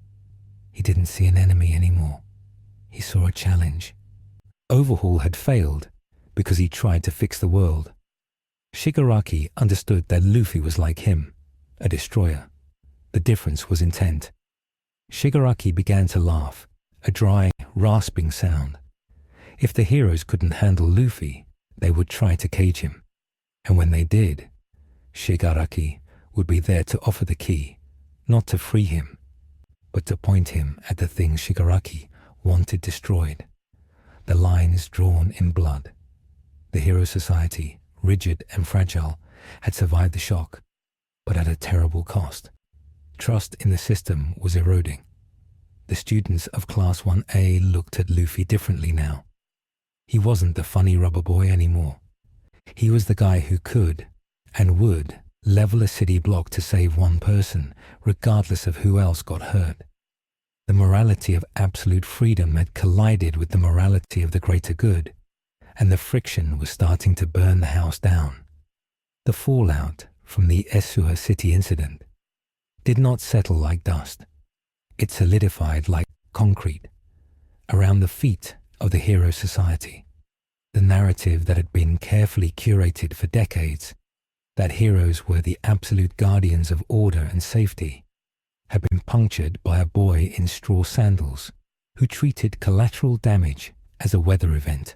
He didn't see an enemy anymore. He saw a challenge. Overhaul had failed because he tried to fix the world. Shigaraki understood that Luffy was like him, a destroyer. The difference was intent. Shigaraki began to laugh, a dry, rasping sound. If the heroes couldn't handle Luffy, they would try to cage him. And when they did, Shigaraki would be there to offer the key, not to free him, but to point him at the things Shigaraki wanted destroyed. The lines drawn in blood. The Hero Society, rigid and fragile, had survived the shock, but at a terrible cost. Trust in the system was eroding. The students of Class 1A looked at Luffy differently now. He wasn't the funny rubber boy anymore. He was the guy who could, and would, level a city block to save one person, regardless of who else got hurt. The morality of absolute freedom had collided with the morality of the greater good, and the friction was starting to burn the house down. The fallout from the Esuha City incident did not settle like dust. It solidified like concrete around the feet of the Hero Society. The narrative that had been carefully curated for decades, that heroes were the absolute guardians of order and safety, had been punctured by a boy in straw sandals who treated collateral damage as a weather event.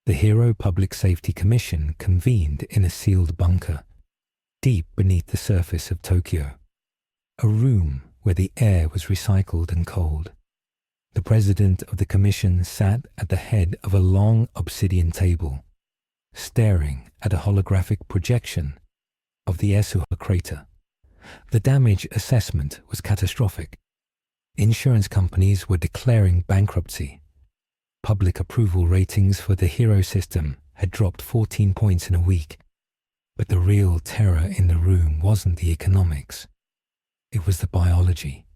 The Hero Public Safety Commission convened in a sealed bunker, deep beneath the surface of Tokyo, a room where the air was recycled and cold. The president of the commission sat at the head of a long obsidian table, staring at a holographic projection of the Esuha crater. The damage assessment was catastrophic. Insurance companies were declaring bankruptcy. Public approval ratings for the hero system had dropped 14 points in a week. But the real terror in the room wasn't the economics. It was the biology.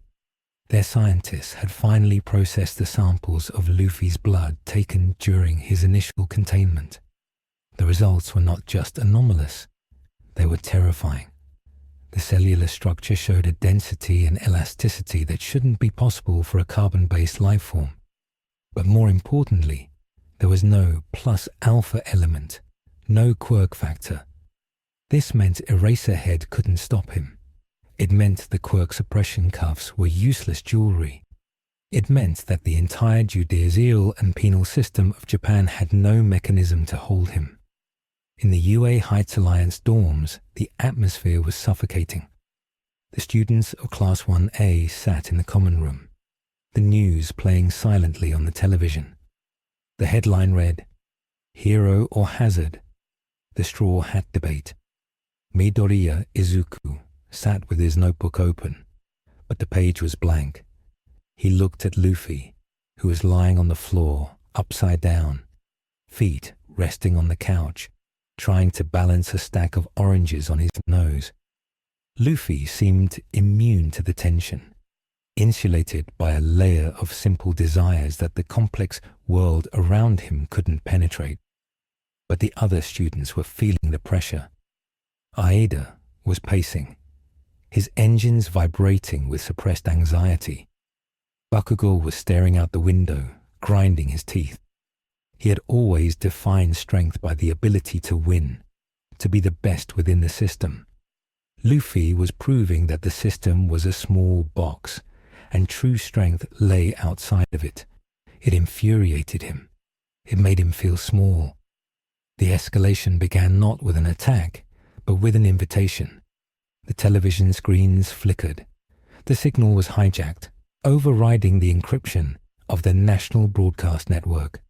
Their scientists had finally processed the samples of Luffy's blood taken during his initial containment. The results were not just anomalous, they were terrifying. The cellular structure showed a density and elasticity that shouldn't be possible for a carbon-based life form. But more importantly, there was no plus alpha element, no quirk factor. This meant Eraserhead couldn't stop him. It meant the quirk suppression cuffs were useless jewelry. It meant that the entire judicial and penal system of Japan had no mechanism to hold him. In the UA Heights Alliance dorms, the atmosphere was suffocating. The students of Class 1A sat in the common room, the news playing silently on the television. The headline read, "Hero or Hazard? The Straw Hat Debate." Midoriya Izuku sat with his notebook open, but the page was blank. He looked at Luffy, who was lying on the floor, upside down, feet resting on the couch, trying to balance a stack of oranges on his nose. Luffy seemed immune to the tension, insulated by a layer of simple desires that the complex world around him couldn't penetrate. But the other students were feeling the pressure. Aida was pacing, his engines vibrating with suppressed anxiety. Bakugo was staring out the window, grinding his teeth. He had always defined strength by the ability to win, to be the best within the system. Luffy was proving that the system was a small box, and true strength lay outside of it. It infuriated him. It made him feel small. The escalation began not with an attack, but with an invitation. The television screens flickered. The signal was hijacked, overriding the encryption of the National Broadcast Network.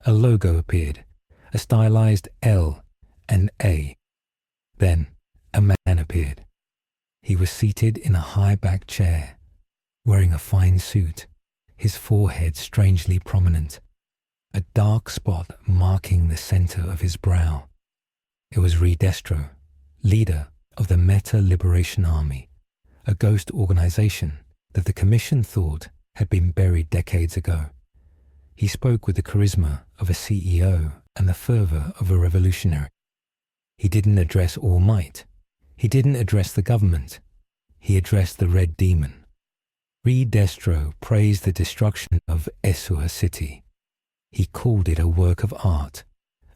A logo appeared, a stylized L and A. Then a man appeared. He was seated in a high-backed chair, wearing a fine suit, his forehead strangely prominent, a dark spot marking the center of his brow. It was Re-Destro, leader of the Meta Liberation Army, a ghost organization that the Commission thought had been buried decades ago. He spoke with the charisma of a CEO and the fervor of a revolutionary. He didn't address All Might. He didn't address the government. He addressed the Red Demon. Re-Destro praised the destruction of Esua City. He called it a work of art,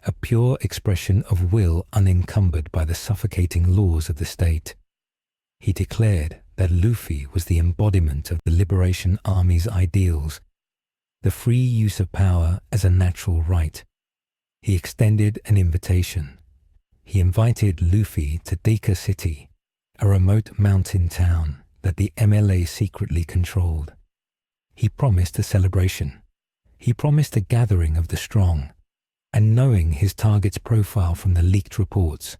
a pure expression of will unencumbered by the suffocating laws of the state. He declared that Luffy was the embodiment of the Liberation Army's ideals, the free use of power as a natural right. He extended an invitation. He invited Luffy to Deika City, a remote mountain town that the MLA secretly controlled. He promised a celebration. He promised a gathering of the strong, and knowing his target's profile from the leaked reports,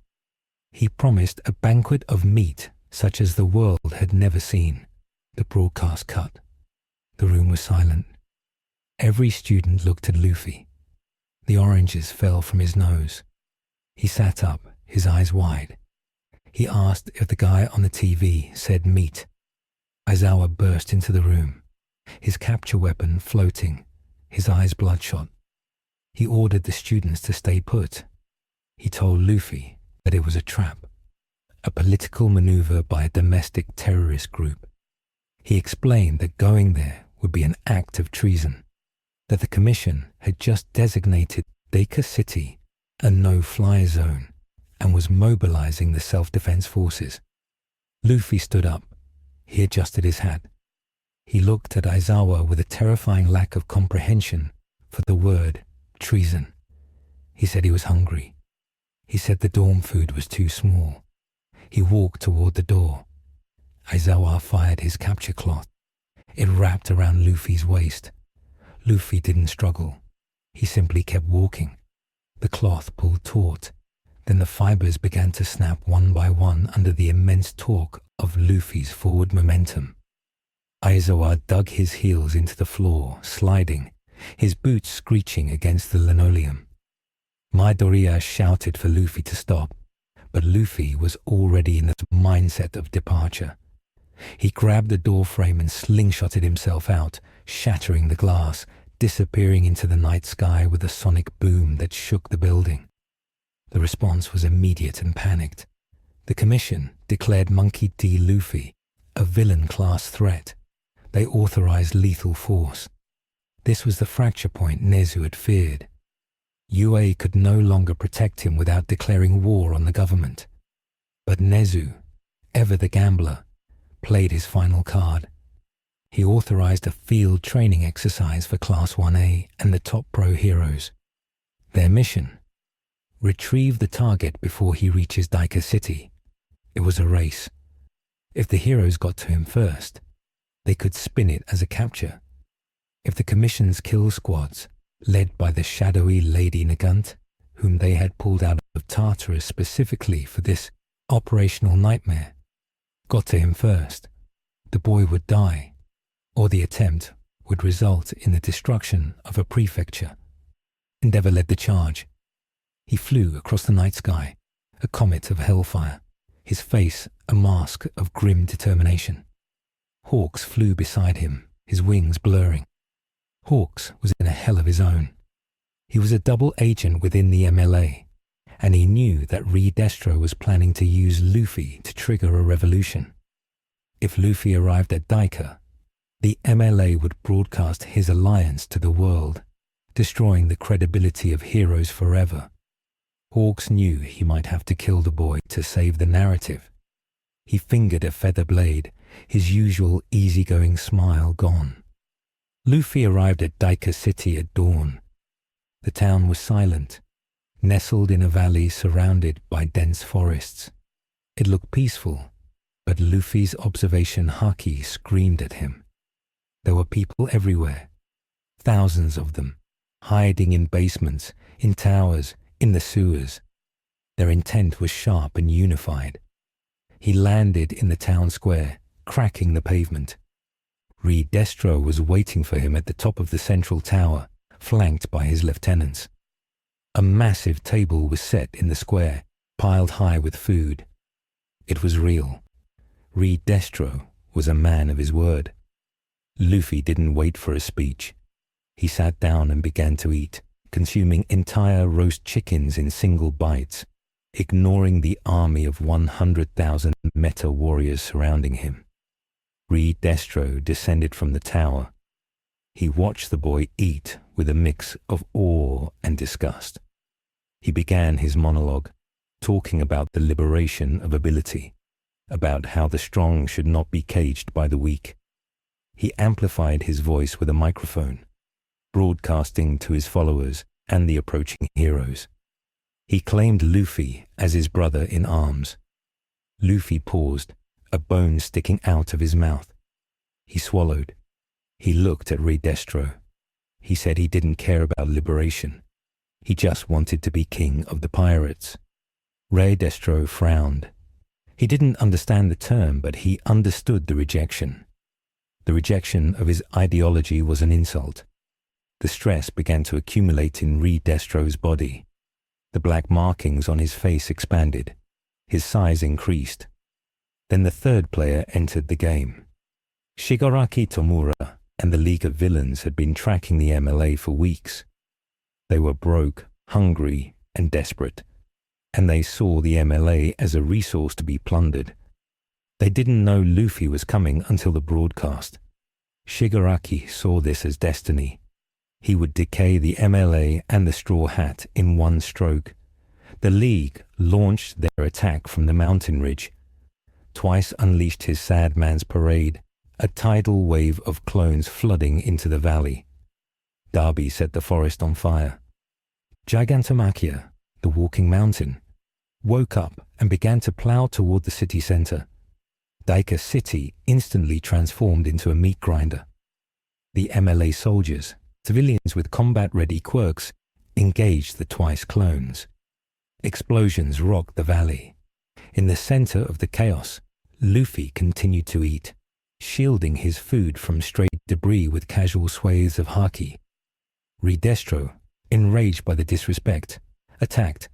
he promised a banquet of meat such as the world had never seen. The broadcast cut. The room was silent. Every student looked at Luffy. The oranges fell from his nose. He sat up, his eyes wide. He asked if the guy on the TV said meat. Aizawa burst into the room, his capture weapon floating, his eyes bloodshot. He ordered the students to stay put. He told Luffy that it was a trap, a political maneuver by a domestic terrorist group. He explained that going there would be an act of treason, that the Commission had just designated Deika City a no-fly zone and was mobilizing the self-defense forces. Luffy stood up. He adjusted his hat. He looked at Aizawa with a terrifying lack of comprehension for the word treason. He said he was hungry. He said the dorm food was too small. He walked toward the door. Aizawa fired his capture cloth. It wrapped around Luffy's waist. Luffy didn't struggle. He simply kept walking. The cloth pulled taut. Then the fibers began to snap one by one under the immense torque of Luffy's forward momentum. Aizawa dug his heels into the floor, sliding, his boots screeching against the linoleum. Midoriya shouted for Luffy to stop, but Luffy was already in the mindset of departure. He grabbed the door frame and slingshotted himself out, shattering the glass, disappearing into the night sky with a sonic boom that shook the building. The response was immediate and panicked. The Commission declared Monkey D. Luffy a villain-class threat. They authorized lethal force. This was the fracture point Nezu had feared. UA could no longer protect him without declaring war on the government. But Nezu, ever the gambler, played his final card. He authorized a field training exercise for Class 1A and the top pro heroes. Their mission: retrieve the target before he reaches Deika City. It was a race. If the heroes got to him first, they could spin it as a capture. If the Commission's kill squads, led by the shadowy Lady Nagant, whom they had pulled out of Tartarus specifically for this operational nightmare, got to him first, the boy would die, or the attempt would result in the destruction of a prefecture. Endeavor led the charge. He flew across the night sky, a comet of hellfire, his face a mask of grim determination. Hawks flew beside him, his wings blurring. Hawks was in a hell of his own. He was a double agent within the MLA, and he knew that Re-Destro was planning to use Luffy to trigger a revolution. If Luffy arrived at Deika, the MLA would broadcast his alliance to the world, destroying the credibility of heroes forever. Hawks knew he might have to kill the boy to save the narrative. He fingered a feather blade, his usual easygoing smile gone. Luffy arrived at Deika City at dawn. The town was silent, nestled in a valley surrounded by dense forests. It looked peaceful, but Luffy's observation Haki screamed at him. There were people everywhere, thousands of them, hiding in basements, in towers, in the sewers. Their intent was sharp and unified. He landed in the town square, cracking the pavement. Re-Destro was waiting for him at the top of the central tower, flanked by his lieutenants. A massive table was set in the square, piled high with food. It was real. Re-Destro was a man of his word. Luffy didn't wait for a speech. He sat down and began to eat, consuming entire roast chickens in single bites, ignoring the army of 100,000 meta warriors surrounding him. Re-Destro descended from the tower. He watched the boy eat with a mix of awe and disgust. He began his monologue, talking about the liberation of ability, about how the strong should not be caged by the weak. He amplified his voice with a microphone, broadcasting to his followers and the approaching heroes. He claimed Luffy as his brother in arms. Luffy paused, a bone sticking out of his mouth. He swallowed. He looked at Re-Destro. He said he didn't care about liberation. He just wanted to be king of the pirates. Re-Destro frowned. He didn't understand the term, but he understood the rejection. The rejection of his ideology was an insult. The stress began to accumulate in Re-Destro's body. The black markings on his face expanded. His size increased. Then the third player entered the game. Shigaraki Tomura and the League of Villains had been tracking the MLA for weeks. They were broke, hungry, and desperate, and they saw the MLA as a resource to be plundered. They didn't know Luffy was coming until the broadcast. Shigaraki saw this as destiny. He would decay the MLA and the Straw Hat in one stroke. The League launched their attack from the mountain ridge. Twice unleashed his Sad Man's Parade, a tidal wave of clones flooding into the valley. Darby set the forest on fire. Gigantomachia, the walking mountain, woke up and began to plow toward the city center. Deika City instantly transformed into a meat grinder. The MLA soldiers, civilians with combat-ready quirks, engaged the twice clones. Explosions rocked the valley. In the center of the chaos, Luffy continued to eat, shielding his food from stray debris with casual swathes of Haki. Re-Destro, enraged by the disrespect, attacked.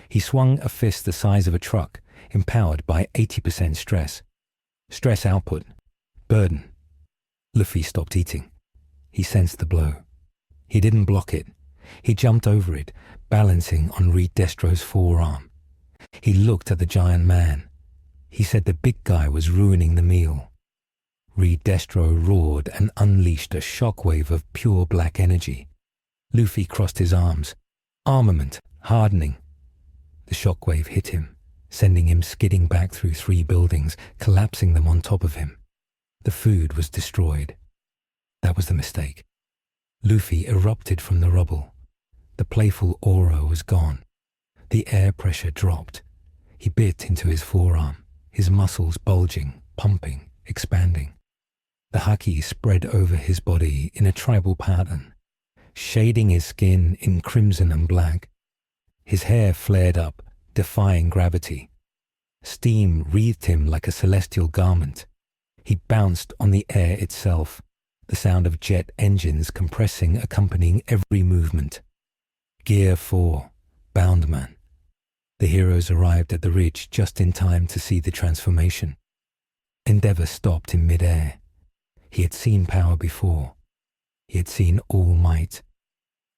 He swung a fist the size of a truck, empowered by 80% stress. Stress output. Burden. Luffy stopped eating. He sensed the blow. He didn't block it. He jumped over it, balancing on Re-Destro's forearm. He looked at the giant man. He said the big guy was ruining the meal. Re-Destro roared and unleashed a shockwave of pure black energy. Luffy crossed his arms. Armament, hardening. The shockwave hit him, sending him skidding back through 3 buildings, collapsing them on top of him. The food was destroyed. That was the mistake. Luffy erupted from the rubble. The playful aura was gone. The air pressure dropped. He bit into his forearm, his muscles bulging, pumping, expanding. The Haki spread over his body in a tribal pattern, shading his skin in crimson and black. His hair flared up, defying gravity. Steam wreathed him like a celestial garment. He bounced on the air itself, the sound of jet engines compressing accompanying every movement. Gear 4, Boundman. The heroes arrived at the ridge just in time to see the transformation. Endeavor stopped in mid-air. He had seen power before. He had seen all might.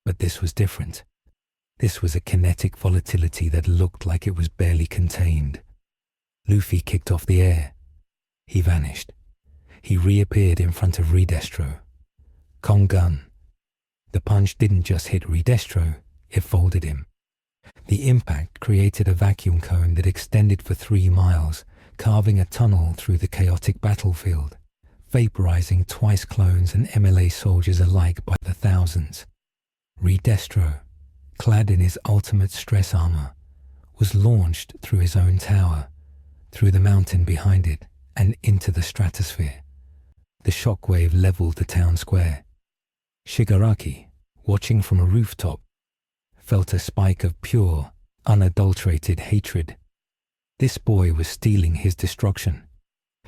But this was different. This was a kinetic volatility that looked like it was barely contained. Luffy kicked off the air. He vanished. He reappeared in front of Re-Destro. Kongan. The punch didn't just hit Re-Destro, it folded him. The impact created a vacuum cone that extended for 3 miles, carving a tunnel through the chaotic battlefield, vaporizing twice clones and MLA soldiers alike by the thousands. Re-Destro, clad in his ultimate stress armor, was launched through his own tower, through the mountain behind it, and into the stratosphere. The shockwave leveled the town square. Shigaraki, watching from a rooftop, felt a spike of pure, unadulterated hatred. This boy was stealing his destruction.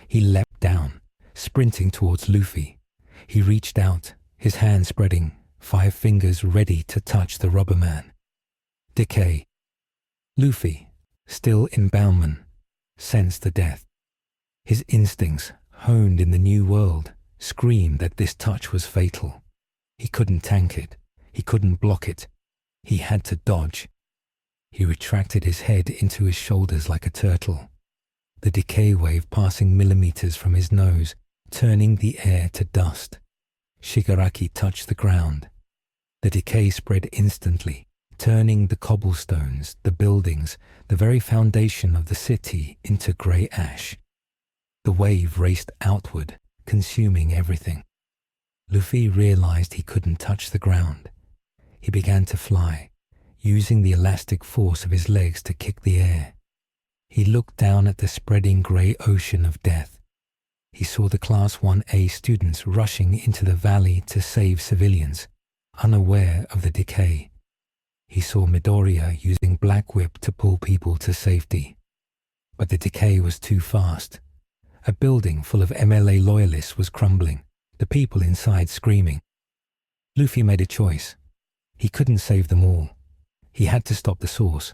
He leapt down, sprinting towards Luffy. He reached out, his hand spreading, 5 fingers ready to touch the rubber man. Decay. Luffy, still in Bauman, sensed the death. His instincts, honed in the new world, screamed that this touch was fatal. He couldn't tank it. He couldn't block it. He had to dodge. He retracted his head into his shoulders like a turtle, the decay wave passing millimeters from his nose, turning the air to dust. Shigaraki touched the ground. The decay spread instantly, turning the cobblestones, the buildings, the very foundation of the city into grey ash. The wave raced outward, consuming everything. Luffy realized he couldn't touch the ground. He began to fly, using the elastic force of his legs to kick the air. He looked down at the spreading grey ocean of death. He saw the Class 1A students rushing into the valley to save civilians, unaware of the decay. He saw Midoriya using Black Whip to pull people to safety. But the decay was too fast. A building full of MLA loyalists was crumbling, the people inside screaming. Luffy made a choice. He couldn't save them all. He had to stop the source.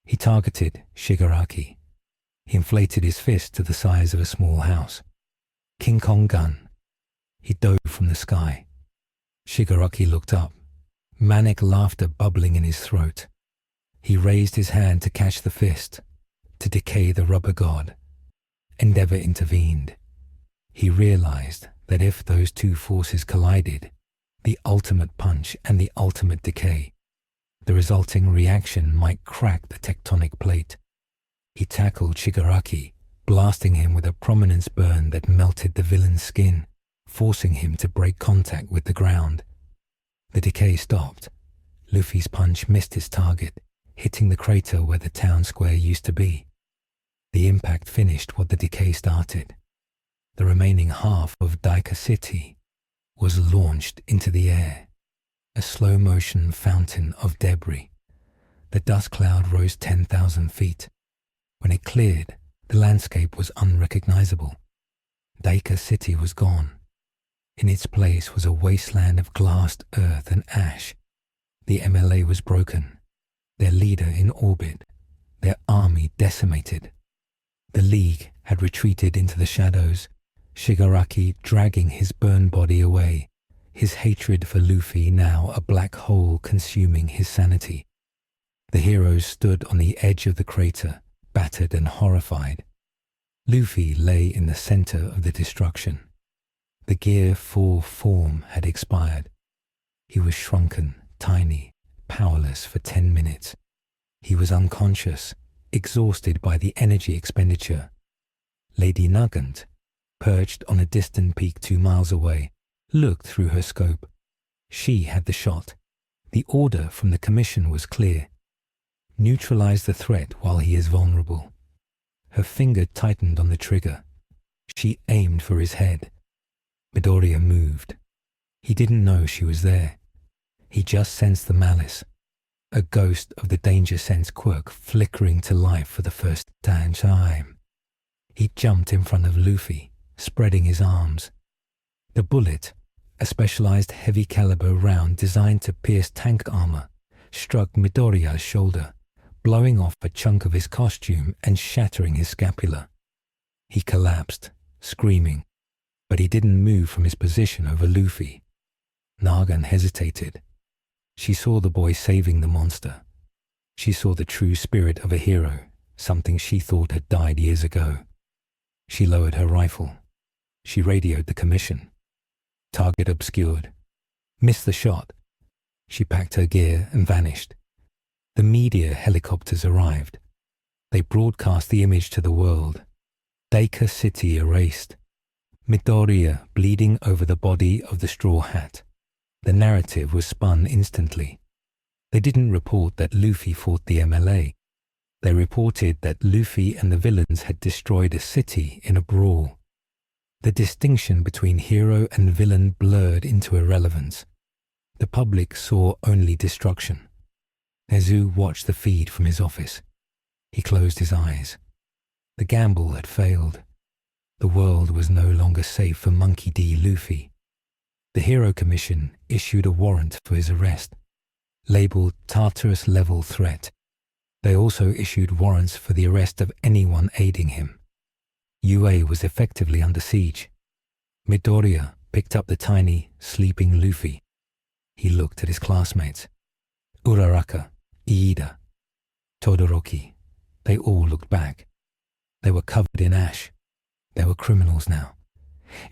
He targeted Shigaraki. He inflated his fist to the size of a small house. King Kong gun. He dove from the sky. Shigaraki looked up, manic laughter bubbling in his throat. He raised his hand to catch the fist, to decay the rubber god. Endeavor intervened. He realized that if those two forces collided, the ultimate punch and the ultimate decay, the resulting reaction might crack the tectonic plate. He tackled Shigaraki, blasting him with a prominence burn that melted the villain's skin, forcing him to break contact with the ground. The decay stopped. Luffy's punch missed his target, hitting the crater where the town square used to be. The impact finished what the decay started. The remaining half of Deika City was launched into the air, a slow-motion fountain of debris. The dust cloud rose 10,000 feet. When it cleared, the landscape was unrecognizable. Deika City was gone. In its place was a wasteland of glassed earth and ash. The MLA was broken, their leader in orbit, their army decimated. The League had retreated into the shadows, Shigaraki dragging his burned body away, his hatred for Luffy now a black hole consuming his sanity. The heroes stood on the edge of the crater, battered and horrified. Luffy lay in the center of the destruction. The Gear 4 form had expired. He was shrunken, tiny, powerless for 10 minutes. He was unconscious, exhausted by the energy expenditure. Lady Nagant, perched on a distant peak 2 miles away, looked through her scope. She had the shot. The order from the commission was clear. Neutralize the threat while he is vulnerable. Her finger tightened on the trigger. She aimed for his head. Midoriya moved. He didn't know she was there. He just sensed the malice, a ghost of the danger sense quirk flickering to life for the first time. He jumped in front of Luffy, spreading his arms. The bullet, a specialized heavy caliber round designed to pierce tank armor, struck Midoriya's shoulder, blowing off a chunk of his costume and shattering his scapula. He collapsed, screaming, but he didn't move from his position over Luffy. Nagant hesitated. She saw the boy saving the monster. She saw the true spirit of a hero, something she thought had died years ago. She lowered her rifle. She radioed the commission. Target obscured. Missed the shot, She packed her gear and vanished. The media helicopters arrived. They broadcast the image to the world. Deika City erased. Midoriya bleeding over the body of the straw hat. The narrative was spun instantly. They didn't report that Luffy fought the MLA. They reported that Luffy and the villains had destroyed a city in a brawl. The distinction between hero and villain blurred into irrelevance. The public saw only destruction. Nezu watched the feed from his office. He closed his eyes. The gamble had failed. The world was no longer safe for Monkey D. Luffy. The Hero Commission issued a warrant for his arrest, labeled Tartarus level threat. They also issued warrants for the arrest of anyone aiding him. UA was effectively under siege. Midoriya picked up the tiny, sleeping Luffy. He looked at his classmates. Uraraka, Iida, Todoroki. They all looked back. They were covered in ash. They were criminals now.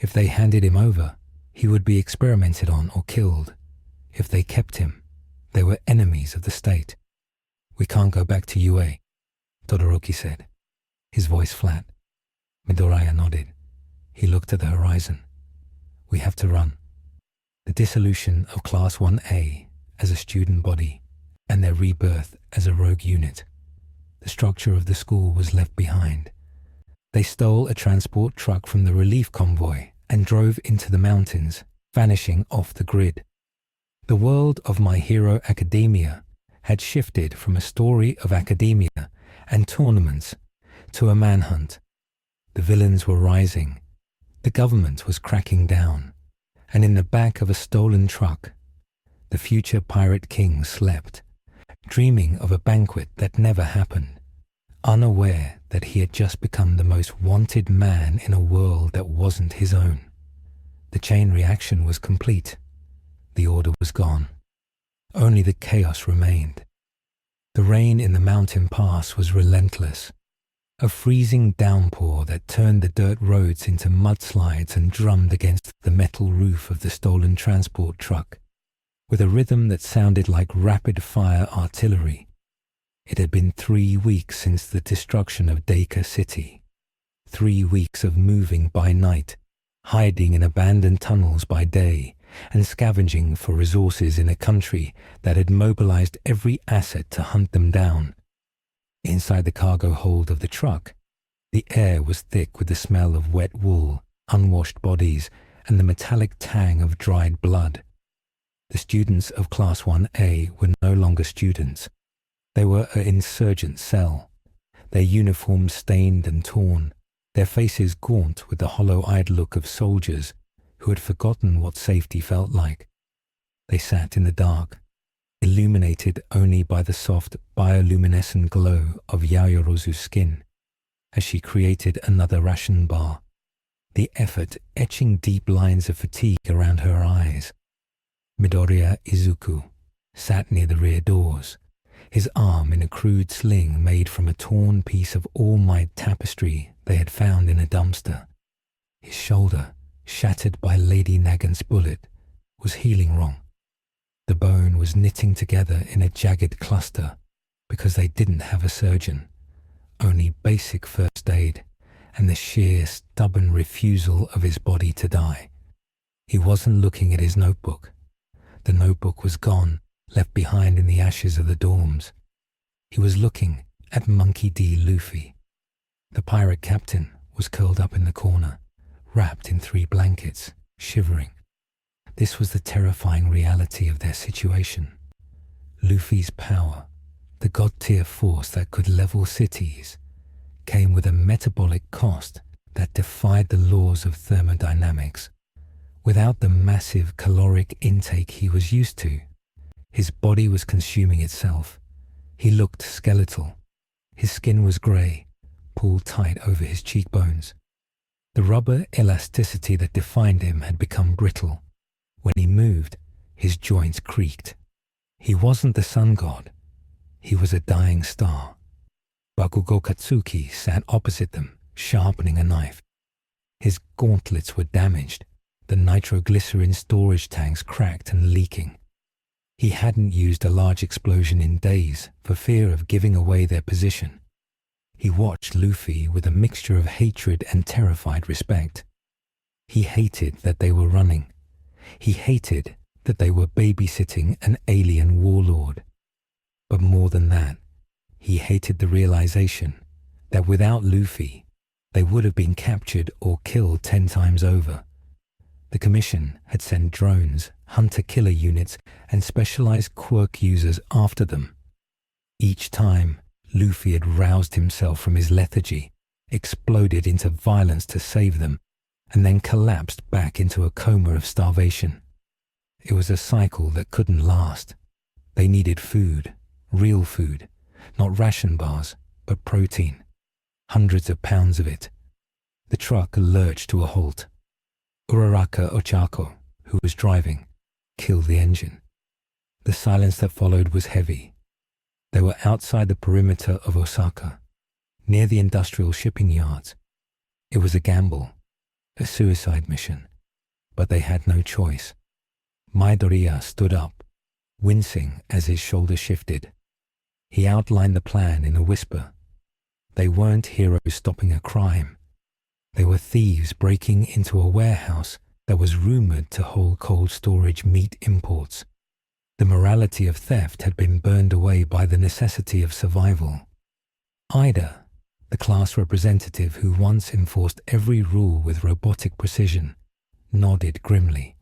If they handed him over, he would be experimented on or killed. If they kept him, they were enemies of the state. "We can't go back to UA," Todoroki said, his voice flat. Midoriya nodded. He looked at the horizon. "We have to run." The dissolution of Class 1A as a student body and their rebirth as a rogue unit. The structure of the school was left behind. They stole a transport truck from the relief convoy and drove into the mountains, vanishing off the grid. The world of My Hero Academia had shifted from a story of academia and tournaments to a manhunt. The villains were rising. The government was cracking down. And in the back of a stolen truck, the future pirate king slept, dreaming of a banquet that never happened, unaware that he had just become the most wanted man in a world that wasn't his own. The chain reaction was complete. The order was gone. Only the chaos remained. The rain in the mountain pass was relentless. A freezing downpour that turned the dirt roads into mudslides and drummed against the metal roof of the stolen transport truck, with a rhythm that sounded like rapid-fire artillery. It had been 3 weeks since the destruction of Deika City. 3 weeks of moving by night, hiding in abandoned tunnels by day, and scavenging for resources in a country that had mobilized every asset to hunt them down. Inside the cargo hold of the truck, the air was thick with the smell of wet wool, unwashed bodies, and the metallic tang of dried blood. The students of Class 1A were no longer students. They were an insurgent cell, their uniforms stained and torn, their faces gaunt with the hollow-eyed look of soldiers who had forgotten what safety felt like. They sat in the dark, illuminated only by the soft bioluminescent glow of Yaoyorozu's skin, as she created another ration bar, the effort etching deep lines of fatigue around her eyes. Midoriya Izuku sat near the rear doors, his arm in a crude sling made from a torn piece of all-might tapestry they had found in a dumpster. His shoulder, shattered by Lady Nagant's bullet, was healing wrong. The bone was knitting together in a jagged cluster because they didn't have a surgeon, only basic first aid and the sheer stubborn refusal of his body to die. He wasn't looking at his notebook. The notebook was gone, left behind in the ashes of the dorms. He was looking at Monkey D. Luffy. The pirate captain was curled up in the corner, wrapped in 3 blankets, shivering. This was the terrifying reality of their situation. Luffy's power, the god-tier force that could level cities, came with a metabolic cost that defied the laws of thermodynamics. Without the massive caloric intake he was used to, his body was consuming itself. He looked skeletal. His skin was grey, pulled tight over his cheekbones. The rubber elasticity that defined him had become brittle. When he moved, his joints creaked. He wasn't the sun god. He was a dying star. Bakugo Katsuki sat opposite them, sharpening a knife. His gauntlets were damaged. The nitroglycerin storage tanks cracked and leaking. He hadn't used a large explosion in days for fear of giving away their position. He watched Luffy with a mixture of hatred and terrified respect. He hated that they were running. He hated that they were babysitting an alien warlord. But more than that, he hated the realization that without Luffy, they would have been captured or killed 10 times over. The Commission had sent drones, hunter-killer units, and specialized quirk users after them. Each time, Luffy had roused himself from his lethargy, exploded into violence to save them, and then collapsed back into a coma of starvation. It was a cycle that couldn't last. They needed food, real food, not ration bars, but protein. Hundreds of pounds of it. The truck lurched to a halt. Uraraka Ochako, who was driving, killed the engine. The silence that followed was heavy. They were outside the perimeter of Osaka, near the industrial shipping yards. It was a gamble, a suicide mission, but they had no choice. Midoriya stood up, wincing as his shoulder shifted. He outlined the plan in a whisper. They weren't heroes stopping a crime. They were thieves breaking into a warehouse that was rumored to hold cold storage meat imports. The morality of theft had been burned away by the necessity of survival. Ida, the class representative who once enforced every rule with robotic precision, nodded grimly.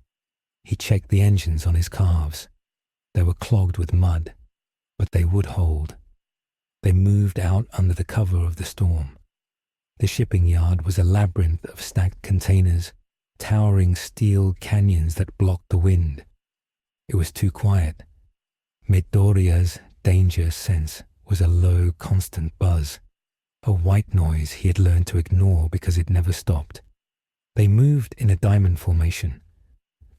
He checked the engines on his calves. They were clogged with mud, but they would hold. They moved out under the cover of the storm. The shipping yard was a labyrinth of stacked containers, towering steel canyons that blocked the wind. It was too quiet. Midoriya's danger sense was a low, constant buzz, a white noise he had learned to ignore because it never stopped. They moved in a diamond formation,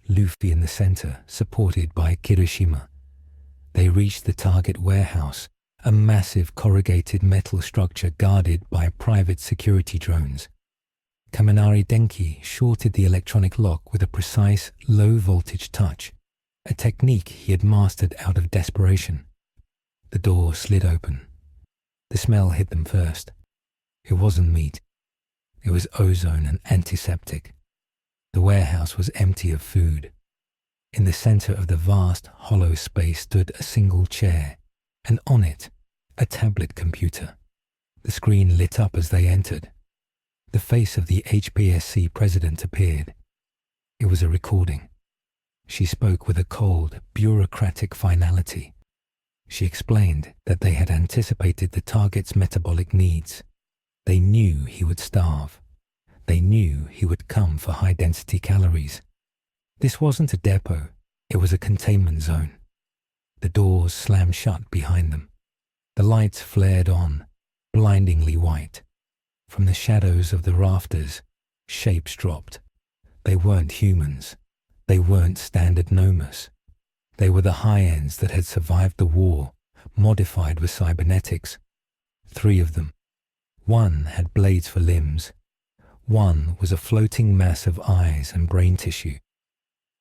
Luffy in the center, supported by Kirishima. They reached the target warehouse, a massive corrugated metal structure guarded by private security drones. Kaminari Denki shorted the electronic lock with a precise, low-voltage touch, a technique he had mastered out of desperation. The door slid open. The smell hit them first. It wasn't meat. It was ozone and antiseptic. The warehouse was empty of food. In the center of the vast, hollow space stood a single chair, and on it, a tablet computer. The screen lit up as they entered. The face of the HPSC president appeared. It was a recording. She spoke with a cold, bureaucratic finality. She explained that they had anticipated the target's metabolic needs. They knew he would starve. They knew he would come for high-density calories. This wasn't a depot. It was a containment zone. The doors slammed shut behind them. The lights flared on, blindingly white. From the shadows of the rafters, shapes dropped. They weren't humans. They weren't standard Nomus. They were the high-ends that had survived the war, modified with cybernetics. 3 of them. One had blades for limbs. One was a floating mass of eyes and brain tissue.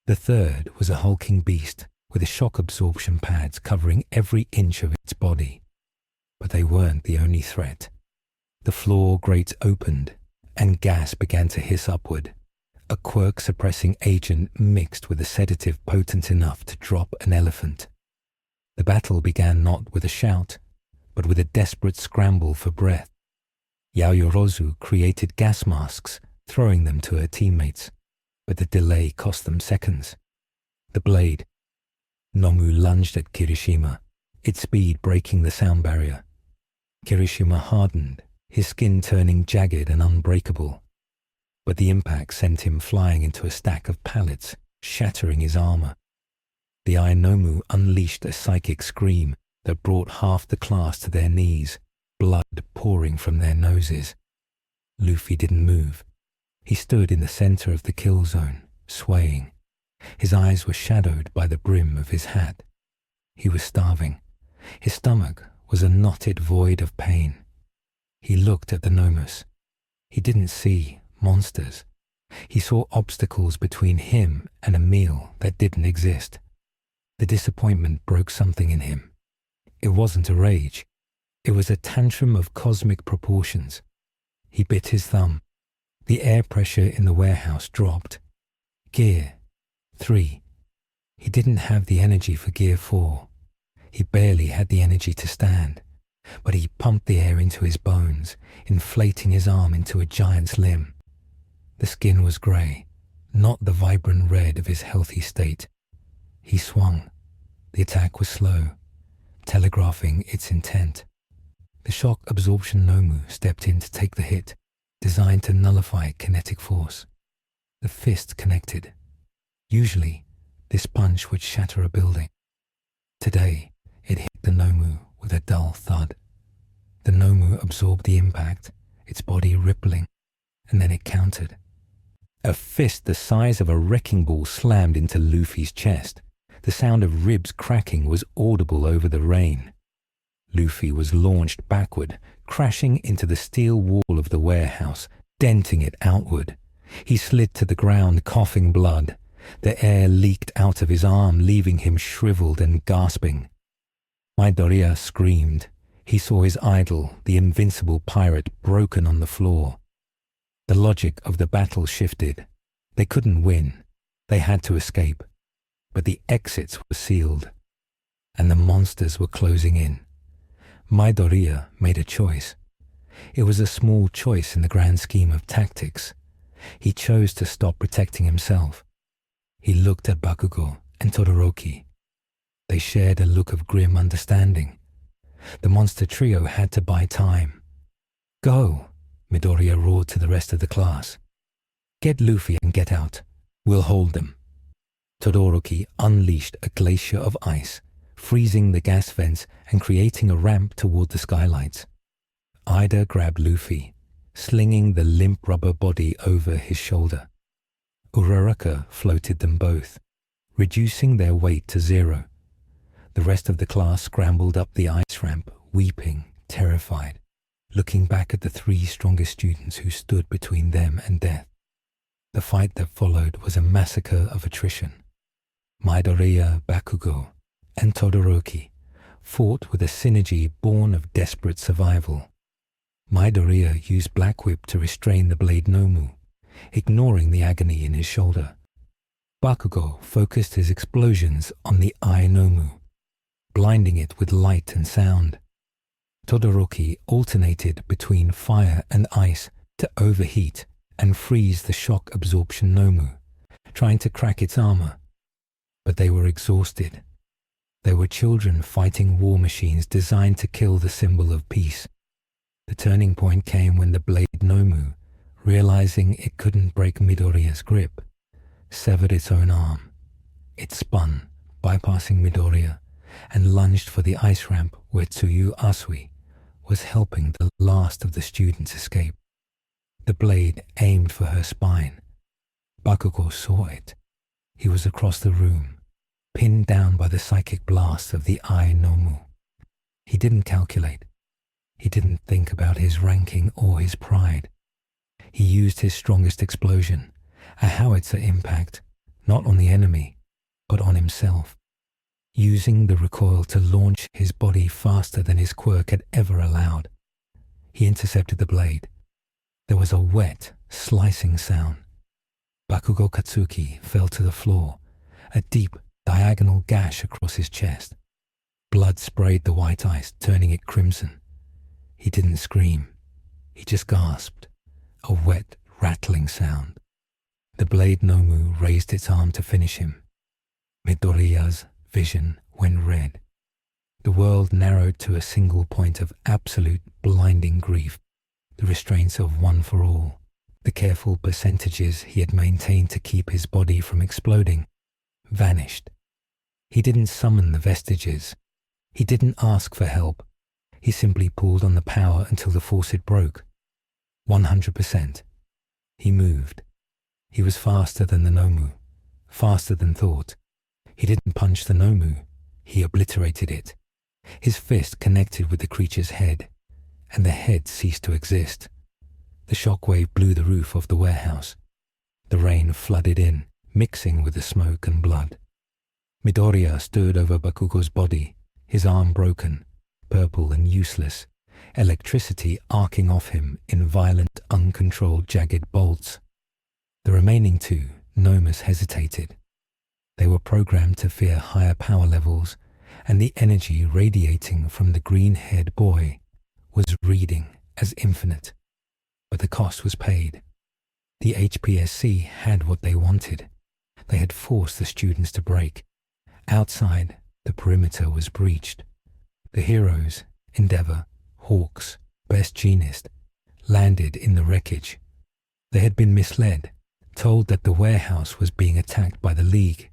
The third was a hulking beast with shock absorption pads covering every inch of its body. But they weren't the only threat. The floor grates opened, and gas began to hiss upward. A quirk-suppressing agent mixed with a sedative potent enough to drop an elephant. The battle began not with a shout, but with a desperate scramble for breath. Yaoyorozu created gas masks, throwing them to her teammates, but the delay cost them seconds. The blade. Nomu lunged at Kirishima, its speed breaking the sound barrier. Kirishima hardened, his skin turning jagged and unbreakable. But the impact sent him flying into a stack of pallets, shattering his armor. The Ai Nomu unleashed a psychic scream that brought half the class to their knees, blood pouring from their noses. Luffy didn't move. He stood in the center of the kill zone, swaying. His eyes were shadowed by the brim of his hat. He was starving. His stomach was a knotted void of pain. He looked at the Nomus. He didn't see monsters. He saw obstacles between him and a meal that didn't exist. The disappointment broke something in him. It wasn't a rage. It was a tantrum of cosmic proportions. He bit his thumb. The air pressure in the warehouse dropped. Gear 3. He didn't have the energy for Gear 4. He barely had the energy to stand, but he pumped the air into his bones, inflating his arm into a giant's limb. The skin was grey, not the vibrant red of his healthy state. He swung. The attack was slow, telegraphing its intent. The shock absorption Nomu stepped in to take the hit, designed to nullify kinetic force. The fist connected. Usually, this punch would shatter a building. Today, it hit the Nomu with a dull thud. The Nomu absorbed the impact, its body rippling, and then it countered. A fist the size of a wrecking ball slammed into Luffy's chest. The sound of ribs cracking was audible over the rain. Luffy was launched backward, crashing into the steel wall of the warehouse, denting it outward. He slid to the ground, coughing blood. The air leaked out of his arm, leaving him shriveled and gasping. Midoriya screamed. He saw his idol, the invincible pirate, broken on the floor. The logic of the battle shifted. They couldn't win. They had to escape. But the exits were sealed, and the monsters were closing in. Midoriya made a choice. It was a small choice in the grand scheme of tactics. He chose to stop protecting himself. He looked at Bakugo and Todoroki. They shared a look of grim understanding. The monster trio had to buy time. "Go!" Midoriya roared to the rest of the class. "Get Luffy and get out. We'll hold them." Todoroki unleashed a glacier of ice, freezing the gas vents and creating a ramp toward the skylights. Ida grabbed Luffy, slinging the limp rubber body over his shoulder. Uraraka floated them both, reducing their weight to 0. The rest of the class scrambled up the ice ramp, weeping, terrified, looking back at the 3 strongest students who stood between them and death. The fight that followed was a massacre of attrition. Midoriya, Bakugo, and Todoroki fought with a synergy born of desperate survival. Midoriya used Black Whip to restrain the blade Nomu, ignoring the agony in his shoulder. Bakugo focused his explosions on the eye Nomu, blinding it with light and sound. Todoroki alternated between fire and ice to overheat and freeze the shock absorption Nomu, trying to crack its armor. But they were exhausted. They were children fighting war machines designed to kill the symbol of peace. The turning point came when the blade Nomu, realizing it couldn't break Midoriya's grip, severed its own arm. It spun, bypassing Midoriya, and lunged for the ice ramp where Tsuyu Asui was helping the last of the students escape. The blade aimed for her spine. Bakugo saw it. He was across the room, pinned down by the psychic blast of the eye Nomu. He didn't calculate. He didn't think about his ranking or his pride. He used his strongest explosion, a howitzer impact, not on the enemy, but on himself, using the recoil to launch his body faster than his quirk had ever allowed. He intercepted the blade. There was a wet, slicing sound. Bakugo Katsuki fell to the floor, a deep, diagonal gash across his chest. Blood sprayed the white ice, turning it crimson. He didn't scream. He just gasped, a wet, rattling sound. The blade Nomu raised its arm to finish him. Midoriya's vision went red. The world narrowed to a single point of absolute, blinding grief, the restraints of one for all. The careful percentages he had maintained to keep his body from exploding vanished. He didn't summon the vestiges. He didn't ask for help. He simply pulled on the power until the faucet broke. 100%. He moved. He was faster than the Nomu, faster than thought. He didn't punch the Nomu. He obliterated it. His fist connected with the creature's head, and the head ceased to exist. The shockwave blew the roof off the warehouse. The rain flooded in, mixing with the smoke and blood. Midoriya stood over Bakugo's body, his arm broken, purple and useless, electricity arcing off him in violent, uncontrolled, jagged bolts. The remaining two, Nomus, hesitated. They were programmed to fear higher power levels, and the energy radiating from the green-haired boy was reading as infinite. But the cost was paid. The HPSC had what they wanted. They had forced the students to break. Outside, the perimeter was breached. The heroes, Endeavor, Hawks, Best Jeanist, landed in the wreckage. They had been misled, told that the warehouse was being attacked by the League.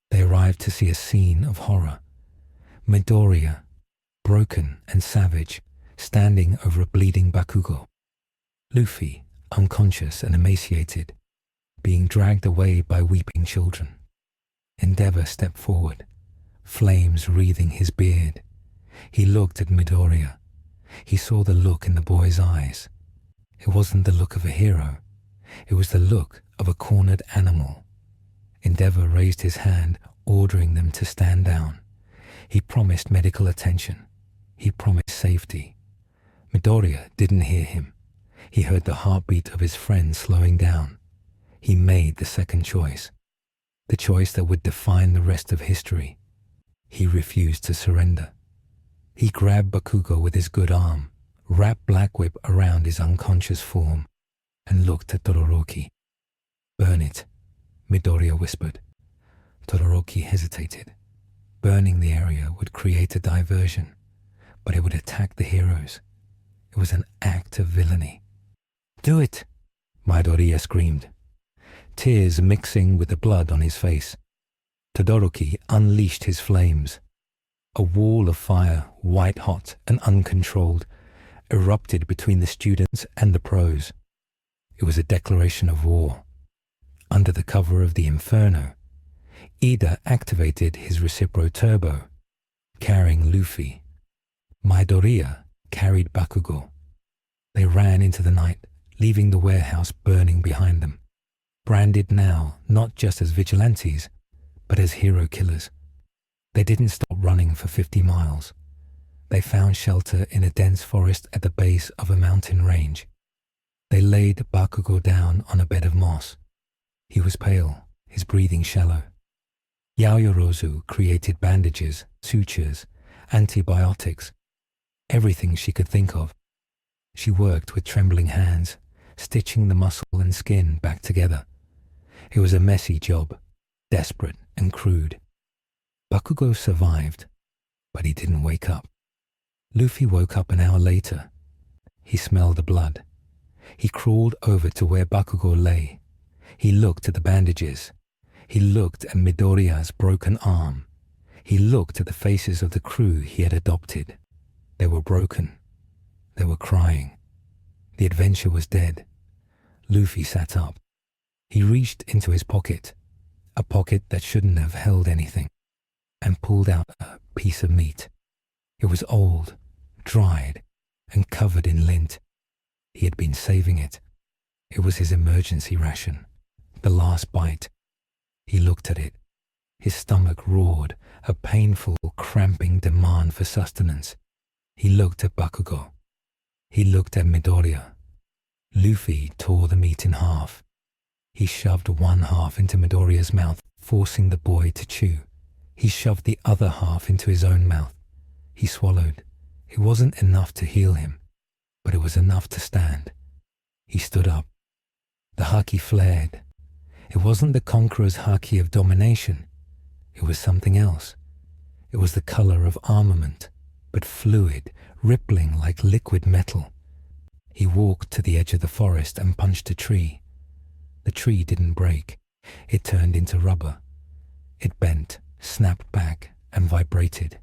They arrived to see a scene of horror. Midoriya, broken and savage, standing over a bleeding Bakugo. Luffy, unconscious and emaciated, being dragged away by weeping children. Endeavor stepped forward, flames wreathing his beard. He looked at Midoriya. He saw the look in the boy's eyes. It wasn't the look of a hero. It was the look of a cornered animal. Endeavor raised his hand, ordering them to stand down. He promised medical attention. He promised safety. Midoriya didn't hear him. He heard the heartbeat of his friend slowing down. He made the second choice, the choice that would define the rest of history. He refused to surrender. He grabbed Bakugo with his good arm, wrapped Black Whip around his unconscious form, and looked at Todoroki. "Burn it," Midoriya whispered. Todoroki hesitated. Burning the area would create a diversion, but it would attack the heroes. It was an act of villainy. "Do it!" Midoriya screamed, tears mixing with the blood on his face. Todoroki unleashed his flames. A wall of fire, white-hot and uncontrolled, erupted between the students and the pros. It was a declaration of war. Under the cover of the inferno, Ida activated his Recipro Turbo, carrying Luffy. Midoriya carried Bakugo. They ran into the night, leaving the warehouse burning behind them, branded now not just as vigilantes, but as hero killers. They didn't stop running for 50 miles. They found shelter in a dense forest at the base of a mountain range. They laid Bakugo down on a bed of moss. He was pale, his breathing shallow. Yaoyorozu created bandages, sutures, antibiotics, everything she could think of. She worked with trembling hands, stitching the muscle and skin back together. It was a messy job, desperate and crude. Bakugo survived, but he didn't wake up. Luffy woke up an hour later. He smelled the blood. He crawled over to where Bakugo lay. He looked at the bandages. He looked at Midoriya's broken arm. He looked at the faces of the crew he had adopted. They were broken. They were crying. The adventure was dead. Luffy sat up. He reached into his pocket, a pocket that shouldn't have held anything, and pulled out a piece of meat. It was old, dried, and covered in lint. He had been saving it. It was his emergency ration, the last bite. He looked at it. His stomach roared, a painful, cramping demand for sustenance. He looked at Bakugo. He looked at Midoriya. Luffy tore the meat in half. He shoved one half into Midoriya's mouth, forcing the boy to chew. He shoved the other half into his own mouth. He swallowed. It wasn't enough to heal him, but it was enough to stand. He stood up. The Haki flared. It wasn't the Conqueror's Haki of domination. It was something else. It was the color of armament, but fluid, rippling like liquid metal. He walked to the edge of the forest and punched a tree. The tree didn't break. It turned into rubber. It bent, snapped back, and vibrated.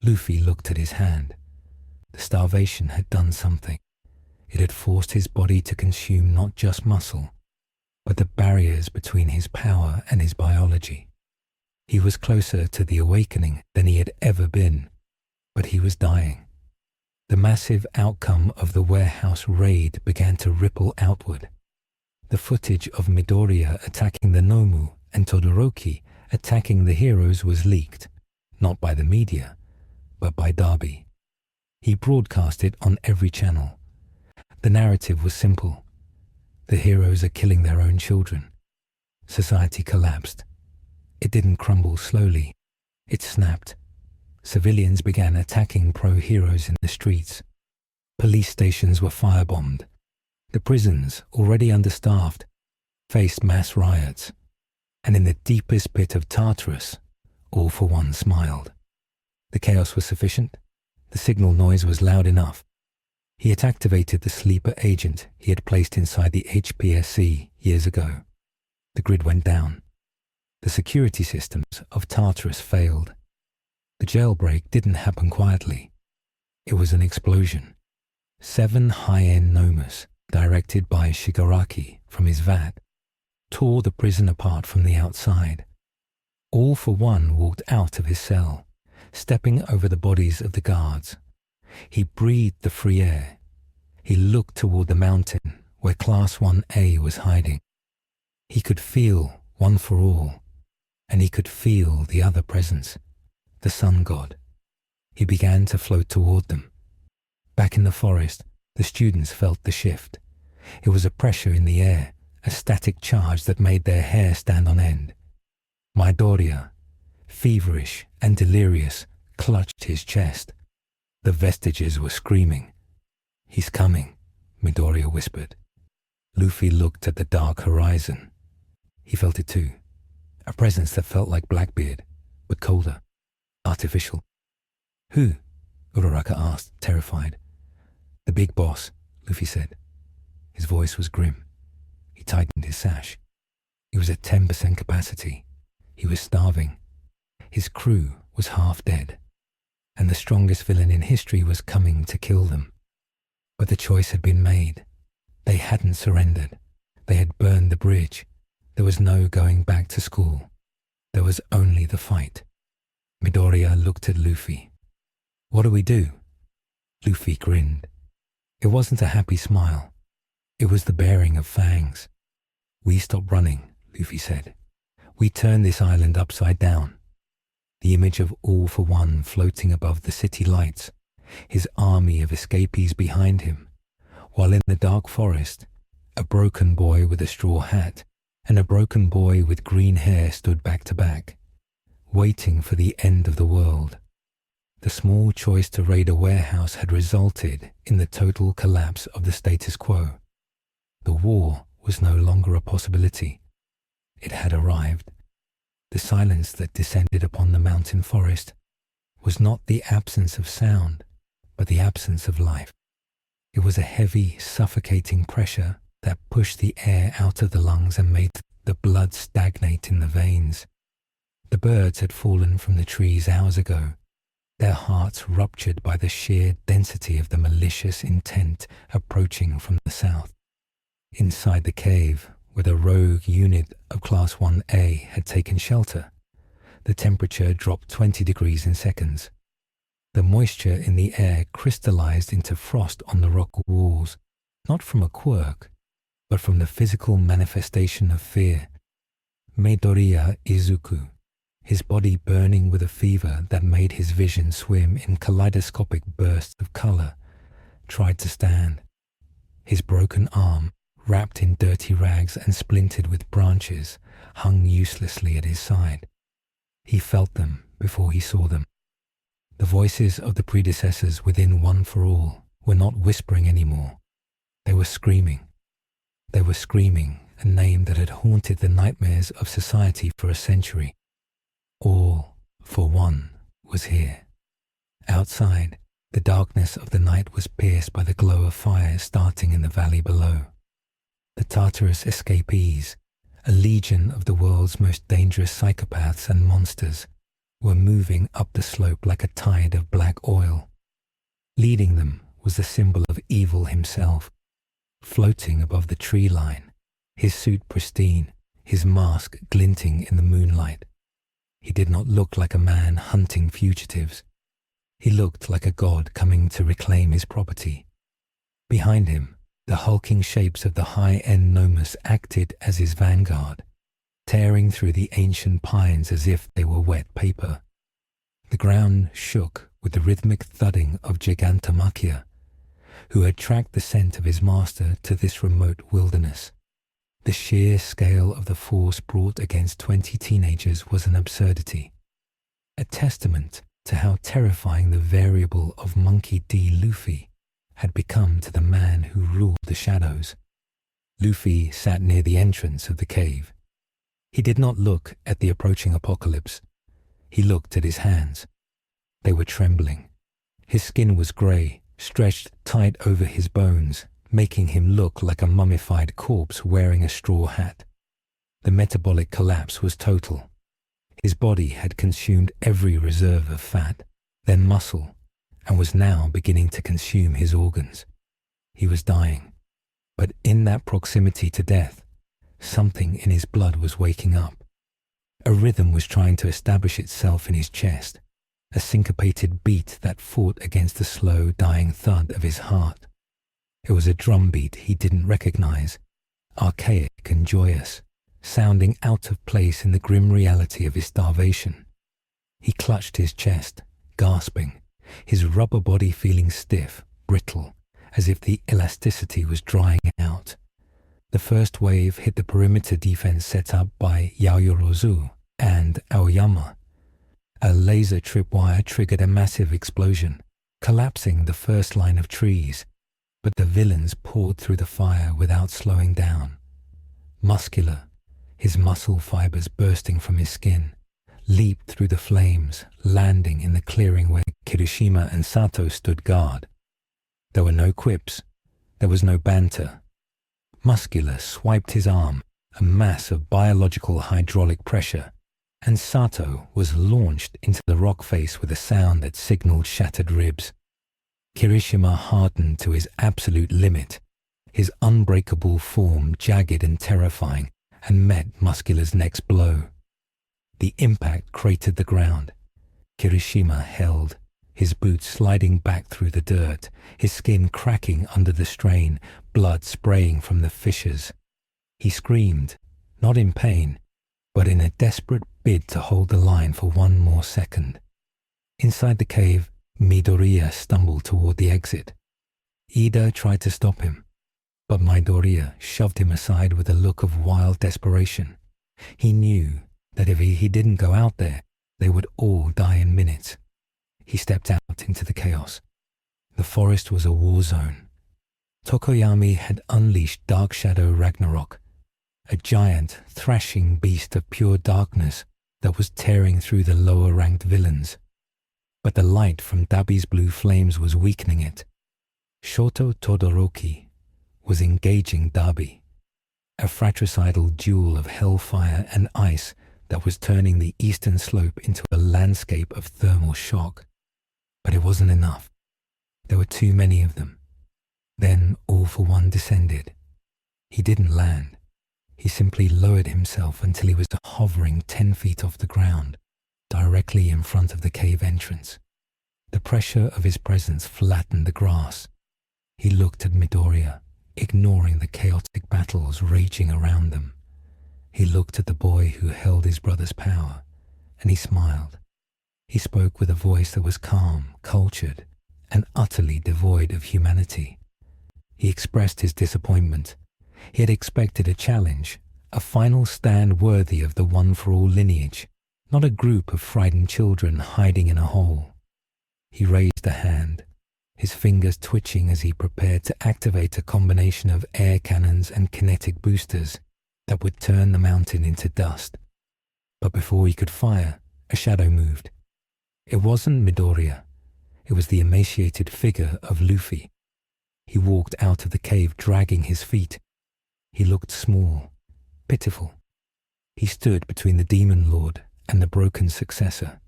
Luffy looked at his hand. The starvation had done something. It had forced his body to consume not just muscle, but the barriers between his power and his biology. He was closer to the awakening than he had ever been, but he was dying. The massive outcome of the warehouse raid began to ripple outward. The footage of Midoriya attacking the Nomu and Todoroki attacking the heroes was leaked, not by the media, but by Darby. He broadcast it on every channel. The narrative was simple. The heroes are killing their own children. Society collapsed. It didn't crumble slowly. It snapped. Civilians began attacking pro-heroes in the streets. Police stations were firebombed. The prisons, already understaffed, faced mass riots. And in the deepest pit of Tartarus, All for One smiled. The chaos was sufficient. The signal noise was loud enough. He had activated the sleeper agent he had placed inside the HPSC years ago. The grid went down. The security systems of Tartarus failed. The jailbreak didn't happen quietly. It was an explosion. 7 high-end Nomus, directed by Shigaraki from his vat, tore the prison apart from the outside. All for One walked out of his cell, stepping over the bodies of the guards. He breathed the free air. He looked toward the mountain where Class 1A was hiding. He could feel One for All, and he could feel the other presence, the sun god. He began to float toward them. Back in the forest, the students felt the shift. It was a pressure in the air, a static charge that made their hair stand on end. Midoriya, feverish and delirious, clutched his chest. The vestiges were screaming. "He's coming," Midoriya whispered. Luffy looked at the dark horizon. He felt it too. A presence that felt like Blackbeard, but colder, artificial. "Who?" Uraraka asked, terrified. "The big boss," Luffy said. His voice was grim. He tightened his sash. He was at 10% capacity. He was starving. His crew was half dead. And the strongest villain in history was coming to kill them. But the choice had been made. They hadn't surrendered. They had burned the bridge. There was no going back to school. There was only the fight. Midoriya looked at Luffy. "What do we do?" Luffy grinned. It wasn't a happy smile. It was the baring of fangs. "We stop running," Luffy said. "We turn this island upside down." The image of All for One floating above the city lights, his army of escapees behind him, while in the dark forest, a broken boy with a straw hat and a broken boy with green hair stood back to back, waiting for the end of the world. The small choice to raid a warehouse had resulted in the total collapse of the status quo. The war was no longer a possibility. It had arrived. The silence that descended upon the mountain forest was not the absence of sound, but the absence of life. It was a heavy, suffocating pressure that pushed the air out of the lungs and made the blood stagnate in the veins. The birds had fallen from the trees hours ago, their hearts ruptured by the sheer density of the malicious intent approaching from the south. Inside the cave, where the rogue unit of Class 1A had taken shelter, the temperature dropped 20 degrees in seconds. The moisture in the air crystallized into frost on the rock walls, not from a quirk, but from the physical manifestation of fear. Midoriya Izuku, his body burning with a fever that made his vision swim in kaleidoscopic bursts of color, tried to stand. His broken arm, wrapped in dirty rags and splintered with branches, hung uselessly at his side. He felt them before he saw them. The voices of the predecessors within One for All were not whispering anymore. They were screaming. They were screaming a name that had haunted the nightmares of society for a century. All for One was here. Outside, the darkness of the night was pierced by the glow of fire starting in the valley below. The Tartarus escapees, a legion of the world's most dangerous psychopaths and monsters, were moving up the slope like a tide of black oil. Leading them was the symbol of evil himself, floating above the tree line, his suit pristine, his mask glinting in the moonlight. He did not look like a man hunting fugitives. He looked like a god coming to reclaim his property. Behind him, the hulking shapes of the high-end Nomus acted as his vanguard, tearing through the ancient pines as if they were wet paper. The ground shook with the rhythmic thudding of Gigantomachia, who had tracked the scent of his master to this remote wilderness. The sheer scale of the force brought against 20 teenagers was an absurdity, a testament to how terrifying the variable of Monkey D. Luffy had become to the man who ruled the shadows. Luffy sat near the entrance of the cave. He did not look at the approaching apocalypse. He looked at his hands. They were trembling. His skin was grey, stretched tight over his bones, making him look like a mummified corpse wearing a straw hat. The metabolic collapse was total. His body had consumed every reserve of fat, then muscle, and was now beginning to consume his organs. He was dying. But in that proximity to death, something in his blood was waking up. A rhythm was trying to establish itself in his chest, a syncopated beat that fought against the slow, dying thud of his heart. It was a drumbeat he didn't recognize, archaic and joyous, sounding out of place in the grim reality of his starvation. He clutched his chest, gasping, his rubber body feeling stiff, brittle, as if the elasticity was drying out. The first wave hit the perimeter defense set up by Yaoyorozu and Aoyama. A laser tripwire triggered a massive explosion, collapsing the first line of trees, but the villains poured through the fire without slowing down. Muscular, his muscle fibers bursting from his skin, leaped through the flames, landing in the clearing where Kirishima and Sato stood guard. There were no quips. There was no banter. Muscular swiped his arm, a mass of biological hydraulic pressure, and Sato was launched into the rock face with a sound that signaled shattered ribs. Kirishima hardened to his absolute limit, his unbreakable form jagged and terrifying, and met Muscular's next blow. The impact cratered the ground. Kirishima held, his boots sliding back through the dirt, his skin cracking under the strain, blood spraying from the fissures. He screamed, not in pain, but in a desperate bid to hold the line for one more second. Inside the cave, Midoriya stumbled toward the exit. Ida tried to stop him, but Midoriya shoved him aside with a look of wild desperation. He knew that if he didn't go out there, they would all die in minutes. He stepped out into the chaos. The forest was a war zone. Tokoyami had unleashed Dark Shadow Ragnarok, a giant, thrashing beast of pure darkness that was tearing through the lower-ranked villains. But the light from Dabi's blue flames was weakening it. Shoto Todoroki was engaging Dabi, a fratricidal duel of hellfire and ice that was turning the eastern slope into a landscape of thermal shock. But it wasn't enough. There were too many of them. Then All for One descended. He didn't land. He simply lowered himself until he was hovering 10 feet off the ground, directly in front of the cave entrance. The pressure of his presence flattened the grass. He looked at Midoriya, ignoring the chaotic battles raging around them. He looked at the boy who held his brother's power, and he smiled. He spoke with a voice that was calm, cultured, and utterly devoid of humanity. He expressed his disappointment. He had expected a challenge, a final stand worthy of the one-for-all lineage, not a group of frightened children hiding in a hole. He raised a hand, his fingers twitching as he prepared to activate a combination of air cannons and kinetic boosters that would turn the mountain into dust. But before he could fire, a shadow moved. It wasn't Midoriya. It was the emaciated figure of Luffy. He walked out of the cave dragging his feet. He looked small, pitiful. He stood between the Demon Lord and the broken successor.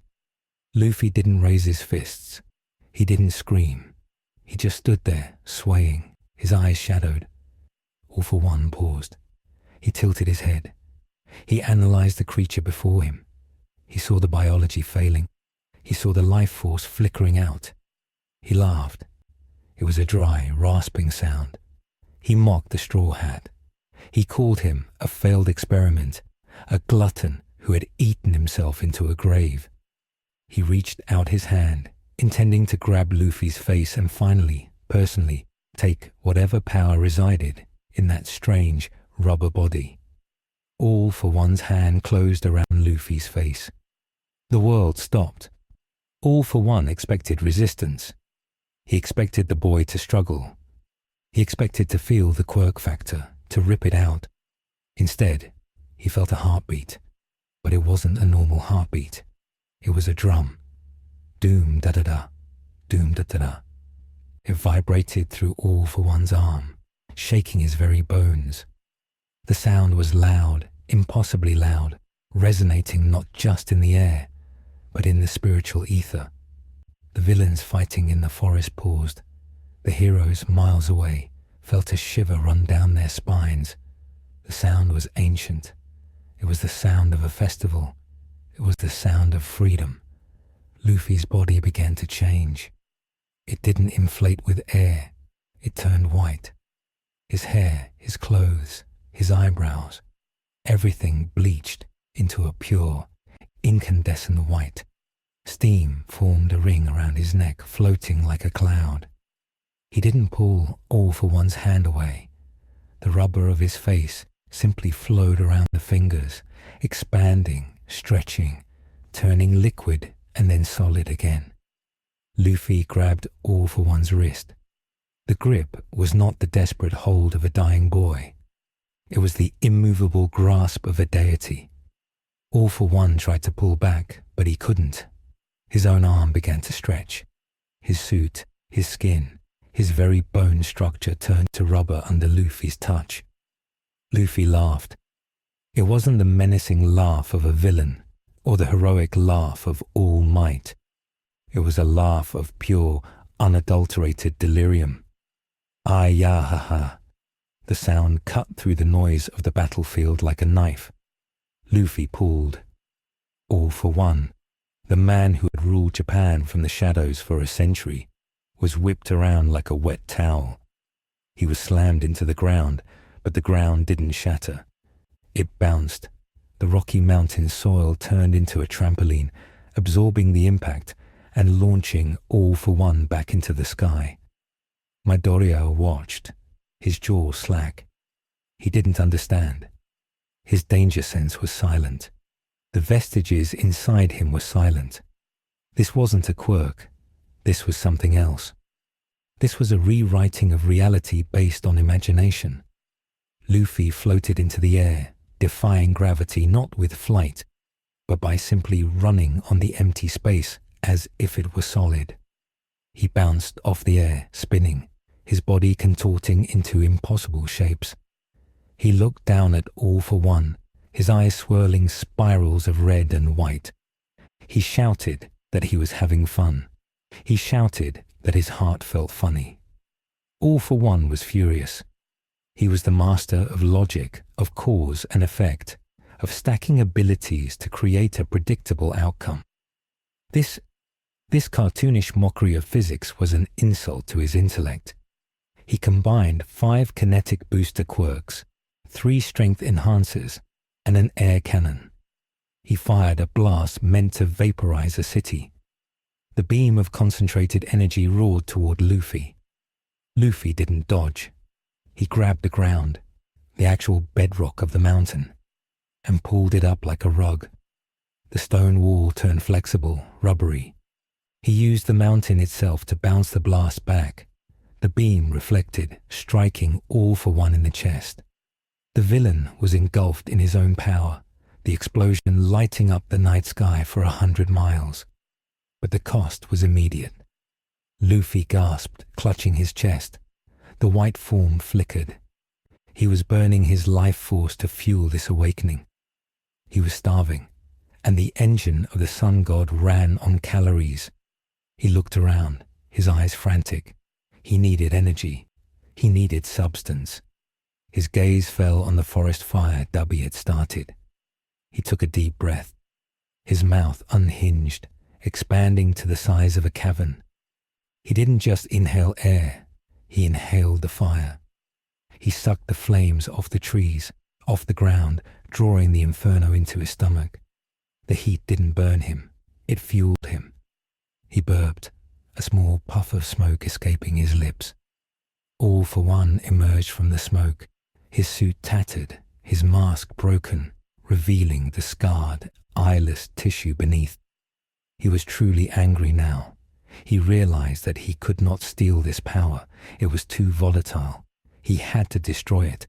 Luffy didn't raise his fists. He didn't scream. He just stood there, swaying, his eyes shadowed. All for One paused. He tilted his head. He analyzed the creature before him. He saw the biology failing. He saw the life force flickering out. He laughed. It was a dry, rasping sound. He mocked the straw hat. He called him a failed experiment, a glutton who had eaten himself into a grave. He reached out his hand, intending to grab Luffy's face and finally, personally, take whatever power resided in that strange rubber body. All for One's hand closed around Luffy's face. The world stopped. All for One expected resistance. He expected the boy to struggle. He expected to feel the quirk factor, to rip it out. Instead, he felt a heartbeat, but it wasn't a normal heartbeat. It was a drum. Doom-da-da-da, doom-da-da-da. It vibrated through All for One's arm, shaking his very bones. The sound was loud, impossibly loud, resonating not just in the air, but in the spiritual ether. The villains fighting in the forest paused. The heroes miles away felt a shiver run down their spines. The sound was ancient. It was the sound of a festival. It was the sound of freedom. Luffy's body began to change. It didn't inflate with air. It turned white. His hair, his clothes, his eyebrows, everything bleached into a pure, incandescent white. Steam formed a ring around his neck, floating like a cloud. He didn't pull All for One's hand away. The rubber of his face simply flowed around the fingers, expanding, stretching, turning liquid and then solid again. Luffy grabbed All for One's wrist. The grip was not the desperate hold of a dying boy. It was the immovable grasp of a deity. All for One tried to pull back, but he couldn't. His own arm began to stretch. His suit, his skin, his very bone structure turned to rubber under Luffy's touch. Luffy laughed. It wasn't the menacing laugh of a villain or the heroic laugh of all might. It was a laugh of pure, unadulterated delirium. Aizawa. The sound cut through the noise of the battlefield like a knife. Luffy pulled. All for One, the man who had ruled Japan from the shadows for a century, was whipped around like a wet towel. He was slammed into the ground, but the ground didn't shatter. It bounced. The rocky mountain soil turned into a trampoline, absorbing the impact and launching All for One back into the sky. Midoriya watched, his jaw slack. He didn't understand. His danger sense was silent. The vestiges inside him were silent. This wasn't a quirk. This was something else. This was a rewriting of reality based on imagination. Luffy floated into the air, defying gravity not with flight, but by simply running on the empty space as if it were solid. He bounced off the air, spinning, his body contorting into impossible shapes. He looked down at All for One, his eyes swirling spirals of red and white. He shouted that he was having fun. He shouted that his heart felt funny. All for One was furious. He was the master of logic, of cause and effect, of stacking abilities to create a predictable outcome. This cartoonish mockery of physics was an insult to his intellect. He combined 5 kinetic booster quirks, 3 strength enhancers, and an air cannon. He fired a blast meant to vaporize a city. The beam of concentrated energy roared toward Luffy. Luffy didn't dodge. He grabbed the ground, the actual bedrock of the mountain, and pulled it up like a rug. The stone wall turned flexible, rubbery. He used the mountain itself to bounce the blast back. The beam reflected, striking All for One in the chest. The villain was engulfed in his own power, the explosion lighting up the night sky for 100 miles. But the cost was immediate. Luffy gasped, clutching his chest. The white form flickered. He was burning his life force to fuel this awakening. He was starving, and the engine of the sun god ran on calories. He looked around, his eyes frantic. He needed energy. He needed substance. His gaze fell on the forest fire Dubby had started. He took a deep breath. His mouth unhinged, expanding to the size of a cavern. He didn't just inhale air, he inhaled the fire. He sucked the flames off the trees, off the ground, drawing the inferno into his stomach. The heat didn't burn him, it fueled him. He burped, a small puff of smoke escaping his lips. All for One emerged from the smoke, his suit tattered, his mask broken, revealing the scarred, eyeless tissue beneath. He was truly angry now. He realized that he could not steal this power. It was too volatile. He had to destroy it.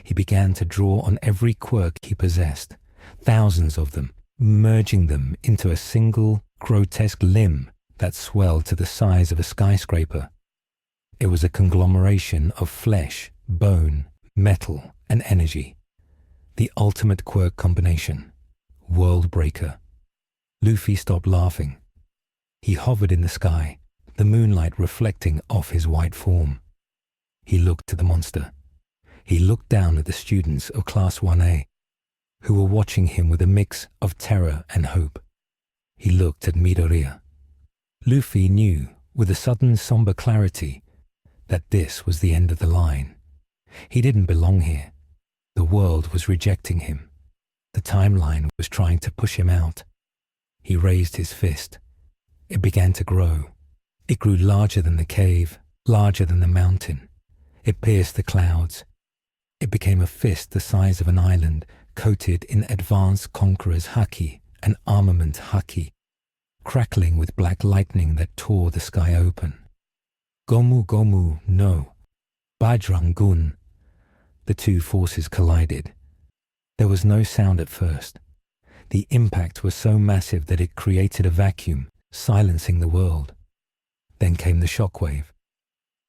He began to draw on every quirk he possessed, thousands of them, merging them into a single, grotesque limb that swelled to the size of a skyscraper. It was a conglomeration of flesh, bone, metal, and energy. The ultimate quirk combination. World breaker. Luffy stopped laughing. He hovered in the sky, the moonlight reflecting off his white form. He looked at the monster. He looked down at the students of Class 1A, who were watching him with a mix of terror and hope. He looked at Midoriya. Luffy knew, with a sudden somber clarity, that this was the end of the line. He didn't belong here. The world was rejecting him. The timeline was trying to push him out. He raised his fist. It began to grow. It grew larger than the cave, larger than the mountain. It pierced the clouds. It became a fist the size of an island, coated in advanced conqueror's Haki and armament Haki, crackling with black lightning that tore the sky open. Gomu Gomu no, Bajrangun. The two forces collided. There was no sound at first. The impact was so massive that it created a vacuum, silencing the world. Then came the shockwave.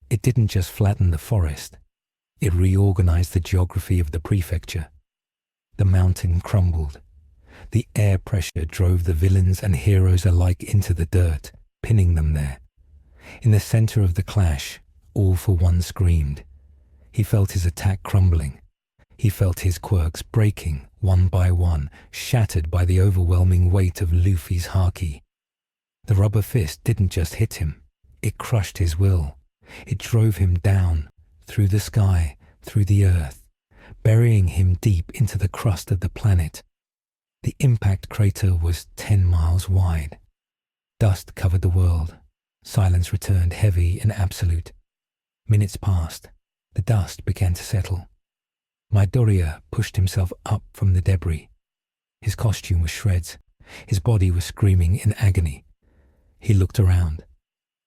It didn't just flatten the forest. It reorganized the geography of the prefecture. The mountain crumbled. The air pressure drove the villains and heroes alike into the dirt, pinning them there. In the center of the clash, All for One screamed. He felt his attack crumbling. He felt his quirks breaking, one by one, shattered by the overwhelming weight of Luffy's Haki. The rubber fist didn't just hit him. It crushed his will. It drove him down, through the sky, through the earth, burying him deep into the crust of the planet. The impact crater was 10 miles wide. Dust covered the world. Silence returned, heavy and absolute. Minutes passed. The dust began to settle. Midoriya pushed himself up from the debris. His costume was shreds. His body was screaming in agony. He looked around.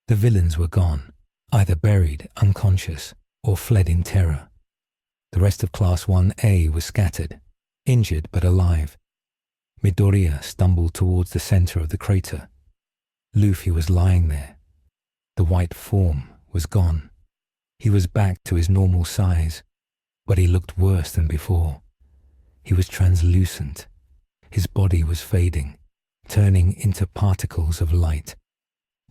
The villains were gone, either buried, unconscious, or fled in terror. The rest of Class 1A was scattered, injured but alive. Midoriya stumbled towards the center of the crater. Luffy was lying there. The white form was gone. He was back to his normal size, but he looked worse than before. He was translucent. His body was fading, turning into particles of light.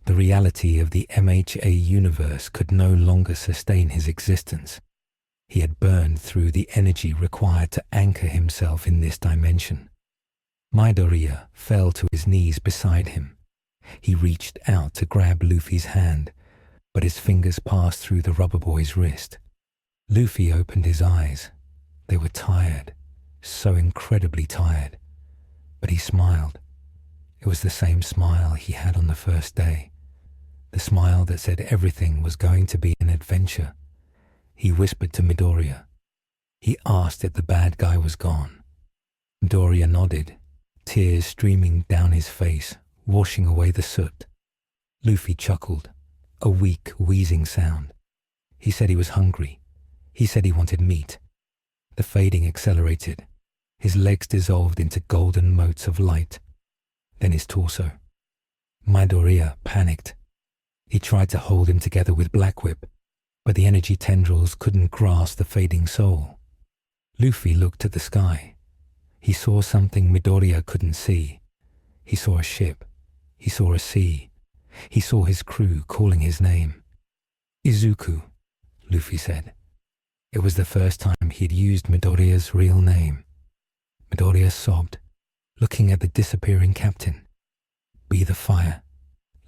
The reality of the MHA universe could no longer sustain his existence. He had burned through the energy required to anchor himself in this dimension. Midoriya fell to his knees beside him. He reached out to grab Luffy's hand, but his fingers passed through the rubber boy's wrist. Luffy opened his eyes. They were tired, so incredibly tired. But he smiled. It was the same smile he had on the first day. The smile that said everything was going to be an adventure. He whispered to Midoriya. He asked if the bad guy was gone. Midoriya nodded, tears streaming down his face, washing away the soot. Luffy chuckled, a weak, wheezing sound. He said he was hungry. He said he wanted meat. The fading accelerated. His legs dissolved into golden motes of light. Then his torso. Midoriya panicked. He tried to hold him together with Black Whip, but the energy tendrils couldn't grasp the fading soul. Luffy looked at the sky. He saw something Midoriya couldn't see. He saw a ship. He saw a sea. He saw his crew calling his name. Izuku, Luffy said. It was the first time he'd used Midoriya's real name. Midoriya sobbed, looking at the disappearing captain. Be the fire,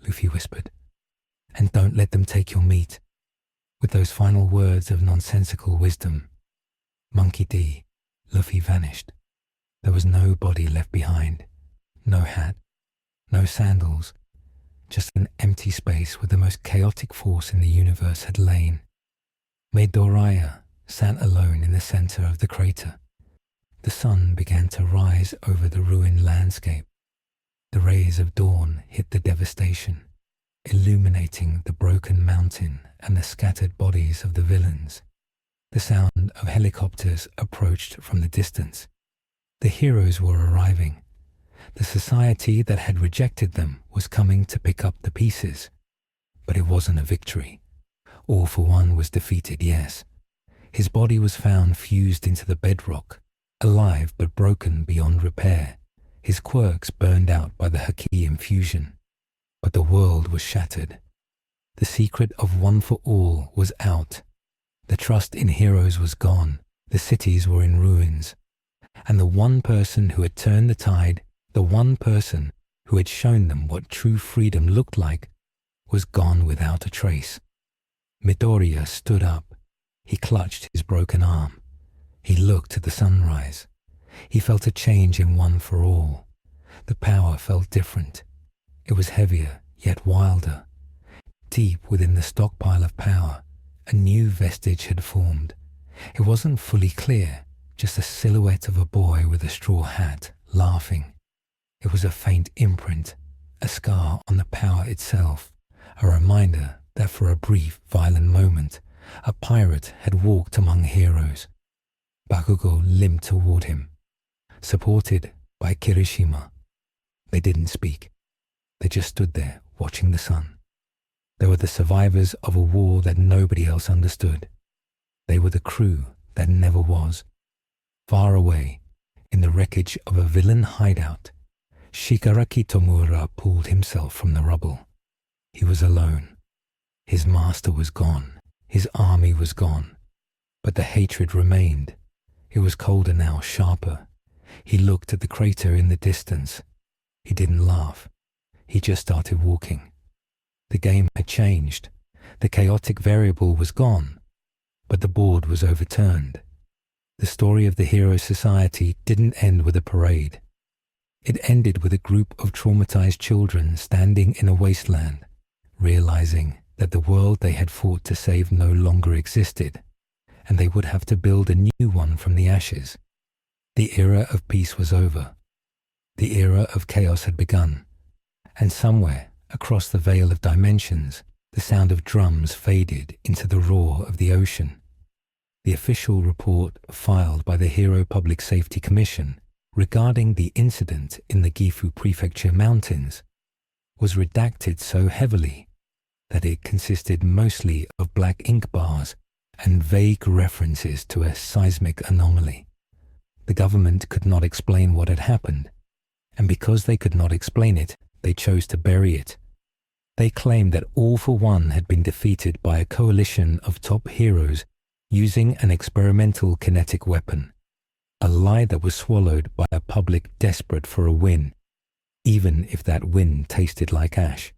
Luffy whispered. And don't let them take your meat. With those final words of nonsensical wisdom, Monkey D, Luffy vanished. There was no body left behind, no hat, no sandals, just an empty space where the most chaotic force in the universe had lain. Midoriya sat alone in the center of the crater. The sun began to rise over the ruined landscape. The rays of dawn hit the devastation, illuminating the broken mountain and the scattered bodies of the villains. The sound of helicopters approached from the distance. The heroes were arriving. The society that had rejected them was coming to pick up the pieces. But it wasn't a victory. All for One was defeated, yes. His body was found fused into the bedrock, alive but broken beyond repair. His quirks burned out by the Haki infusion. But the world was shattered. The secret of One for All was out. The trust in heroes was gone. The cities were in ruins. And the one person who had turned the tide, the one person who had shown them what true freedom looked like, was gone without a trace. Midoriya stood up. He clutched his broken arm. He looked at the sunrise. He felt a change in One for All. The power felt different. It was heavier, yet wilder. Deep within the stockpile of power, a new vestige had formed. It wasn't fully clear, just a silhouette of a boy with a straw hat, laughing. It was a faint imprint, a scar on the power itself, a reminder that for a brief, violent moment, a pirate had walked among heroes. Bakugo limped toward him, supported by Kirishima. They didn't speak. They just stood there, watching the sun. They were the survivors of a war that nobody else understood. They were the crew that never was. Far away, in the wreckage of a villain hideout, Shigaraki Tomura pulled himself from the rubble. He was alone. His master was gone. His army was gone. But the hatred remained. It was colder now, sharper. He looked at the crater in the distance. He didn't laugh. He just started walking. The game had changed. The chaotic variable was gone. But the board was overturned. The story of the Hero Society didn't end with a parade. It ended with a group of traumatized children standing in a wasteland, realizing that the world they had fought to save no longer existed, and they would have to build a new one from the ashes. The era of peace was over. The era of chaos had begun, and somewhere across the veil of dimensions, the sound of drums faded into the roar of the ocean. The official report filed by the Hero Public Safety Commission regarding the incident in the Gifu Prefecture Mountains was redacted so heavily that it consisted mostly of black ink bars and vague references to a seismic anomaly. The government could not explain what had happened, and because they could not explain it, they chose to bury it. They claimed that All for One had been defeated by a coalition of top heroes using an experimental kinetic weapon, a lie that was swallowed by a public desperate for a win, even if that win tasted like ash.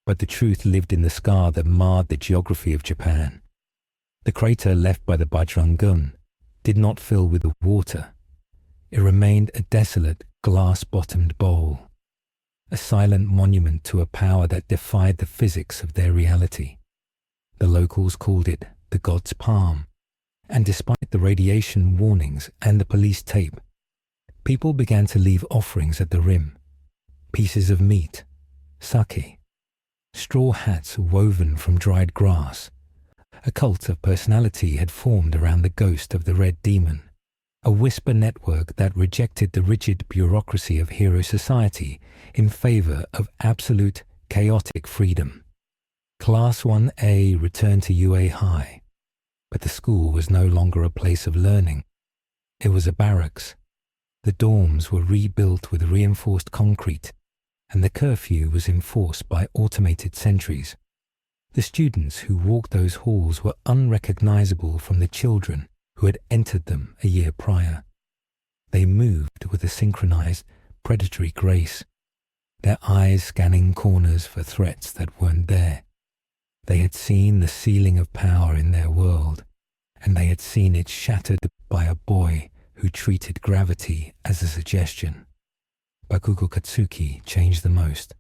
But the truth lived in the scar that marred the geography of Japan. The crater left by the Bajrangun did not fill with water. It remained a desolate, glass-bottomed bowl, a silent monument to a power that defied the physics of their reality. The locals called it the God's Palm, and despite the radiation warnings and the police tape, people began to leave offerings at the rim. Pieces of meat, sake, straw hats woven from dried grass. A cult of personality had formed around the ghost of the Red Demon, a whisper network that rejected the rigid bureaucracy of Hero Society in favor of absolute, chaotic freedom. Class 1A returned to UA High, but the school was no longer a place of learning. It was a barracks. The dorms were rebuilt with reinforced concrete, and the curfew was enforced by automated sentries. The students who walked those halls were unrecognizable from the children who had entered them a year prior. They moved with a synchronized, predatory grace, their eyes scanning corners for threats that weren't there. They had seen the ceiling of power in their world, and they had seen it shattered by a boy who treated gravity as a suggestion. Bakugo Katsuki changed the most.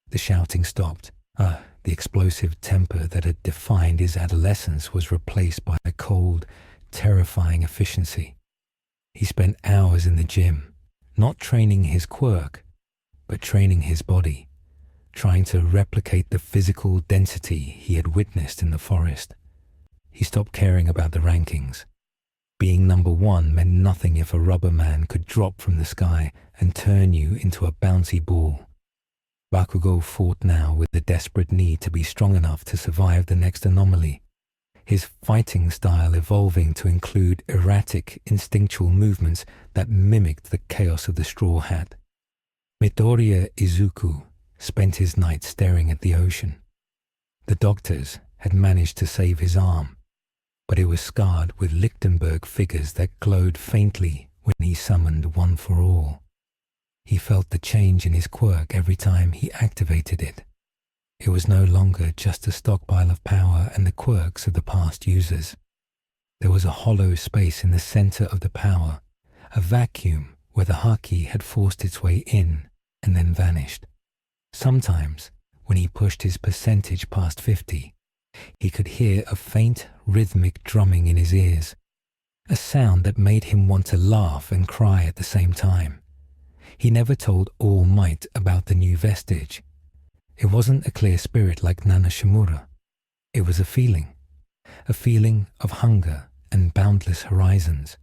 The shouting stopped. The explosive temper that had defined his adolescence was replaced by a cold, terrifying efficiency. He spent hours in the gym, not training his quirk, but training his body, trying to replicate the physical density he had witnessed in the forest. He stopped caring about the rankings. Being number one meant nothing if a rubber man could drop from the sky and turn you into a bouncy ball. Bakugo fought now with the desperate need to be strong enough to survive the next anomaly, his fighting style evolving to include erratic, instinctual movements that mimicked the chaos of the straw hat. Midoriya Izuku spent his night staring at the ocean. The doctors had managed to save his arm, but it was scarred with Lichtenberg figures that glowed faintly when he summoned One for All. He felt the change in his quirk every time he activated it. It was no longer just a stockpile of power and the quirks of the past users. There was a hollow space in the center of the power, a vacuum where the Haki had forced its way in and then vanished. Sometimes, when he pushed his percentage past 50, he could hear a faint, rhythmic drumming in his ears, a sound that made him want to laugh and cry at the same time. He never told All Might about the new vestige. It wasn't a clear spirit like Nana Shimura. It was a feeling of hunger and boundless horizons.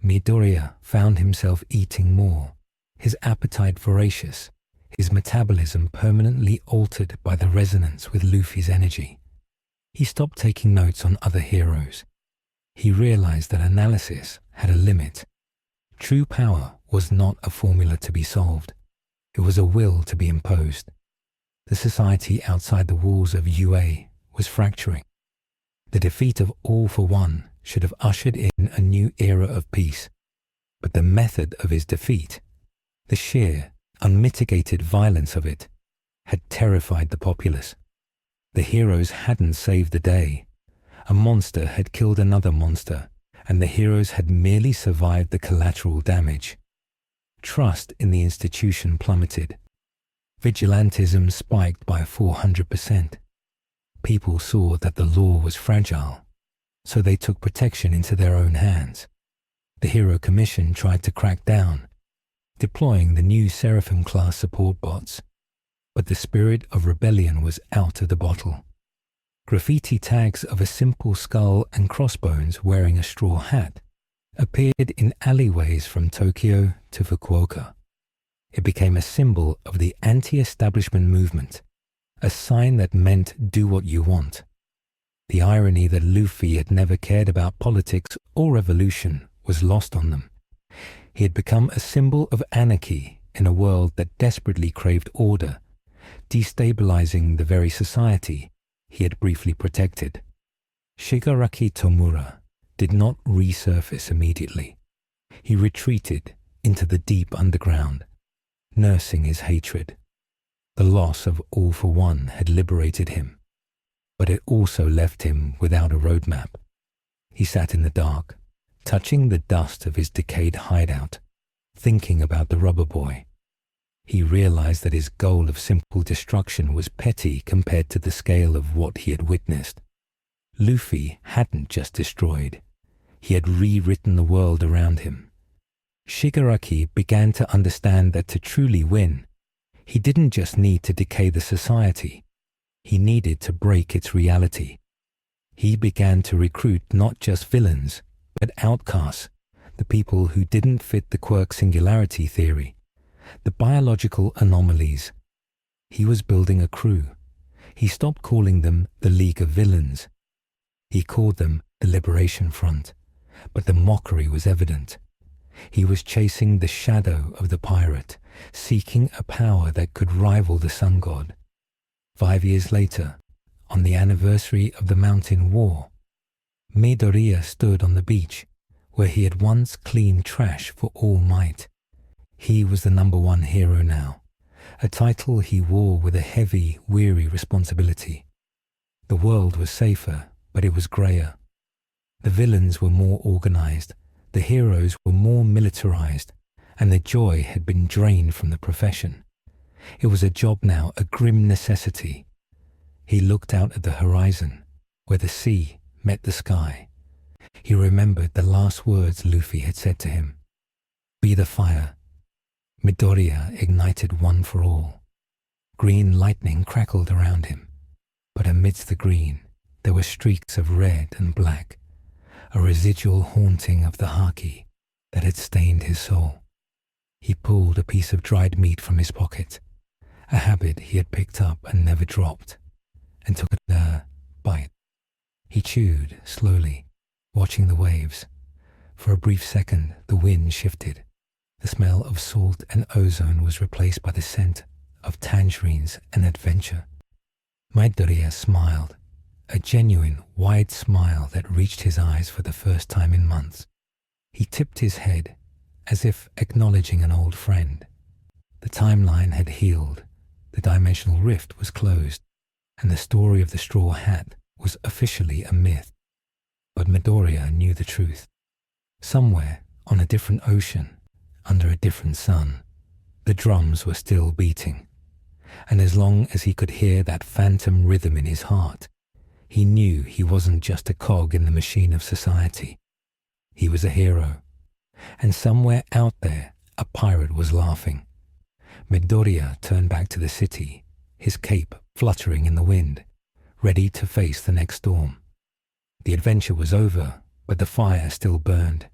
Midoriya found himself eating more, his appetite voracious, his metabolism permanently altered by the resonance with Luffy's energy. He stopped taking notes on other heroes. He realized that analysis had a limit. True power was not a formula to be solved. It was a will to be imposed. The society outside the walls of UA was fracturing. The defeat of All for One should have ushered in a new era of peace. But the method of his defeat, the sheer, unmitigated violence of it, had terrified the populace. The heroes hadn't saved the day. A monster had killed another monster, and the heroes had merely survived the collateral damage. Trust in the institution plummeted. Vigilantism spiked by 400%. People saw that the law was fragile, so they took protection into their own hands. The Hero Commission tried to crack down, deploying the new Seraphim-class support bots, but the spirit of rebellion was out of the bottle. Graffiti tags of a simple skull and crossbones wearing a straw hat appeared in alleyways from Tokyo to Fukuoka. It became a symbol of the anti-establishment movement, a sign that meant do what you want. The irony that Luffy had never cared about politics or revolution was lost on them. He had become a symbol of anarchy in a world that desperately craved order, destabilizing the very society he had briefly protected. Shigaraki Tomura did not resurface immediately. He retreated into the deep underground, nursing his hatred. The loss of All for One had liberated him, but it also left him without a roadmap. He sat in the dark, touching the dust of his decayed hideout, thinking about the rubber boy. He realized that his goal of simple destruction was petty compared to the scale of what he had witnessed. Luffy hadn't just destroyed. He had rewritten the world around him. Shigaraki began to understand that to truly win, he didn't just need to decay the society. He needed to break its reality. He began to recruit not just villains, but outcasts, the people who didn't fit the quirk singularity theory, the biological anomalies. He was building a crew. He stopped calling them the League of Villains. He called them the Liberation Front, but the mockery was evident. He was chasing the shadow of the pirate, seeking a power that could rival the sun god. 5 years later, on the anniversary of the Mountain War, Midoriya stood on the beach where he had once cleaned trash for All Might. He was the #1 hero now, a title he wore with a heavy, weary responsibility. The world was safer, but it was grayer. The villains were more organized, The heroes were more militarized, and the joy had been drained from the profession. It was a job now, a grim necessity. He looked out at the horizon, where the sea met the sky. He remembered the last words Luffy had said to him. Be the fire. Midoriya ignited one for all. Green lightning crackled around him, but amidst the green there were streaks of red and black, a residual haunting of the Haki that had stained his soul. He pulled a piece of dried meat from his pocket, a habit he had picked up and never dropped, and took a bite. He chewed slowly, watching the waves. For a brief second, the wind shifted. The smell of salt and ozone was replaced by the scent of tangerines and adventure. Midoriya smiled, a genuine, wide smile that reached his eyes for the first time in months. He tipped his head, as if acknowledging an old friend. The timeline had healed, the dimensional rift was closed, and the story of the straw hat was officially a myth. But Midoriya knew the truth. Somewhere on a different ocean, under a different sun, the drums were still beating. And as long as he could hear that phantom rhythm in his heart, he knew he wasn't just a cog in the machine of society. He was a hero. And somewhere out there, a pirate was laughing. Midoriya turned back to the city, his cape fluttering in the wind, ready to face the next storm. The adventure was over, but the fire still burned.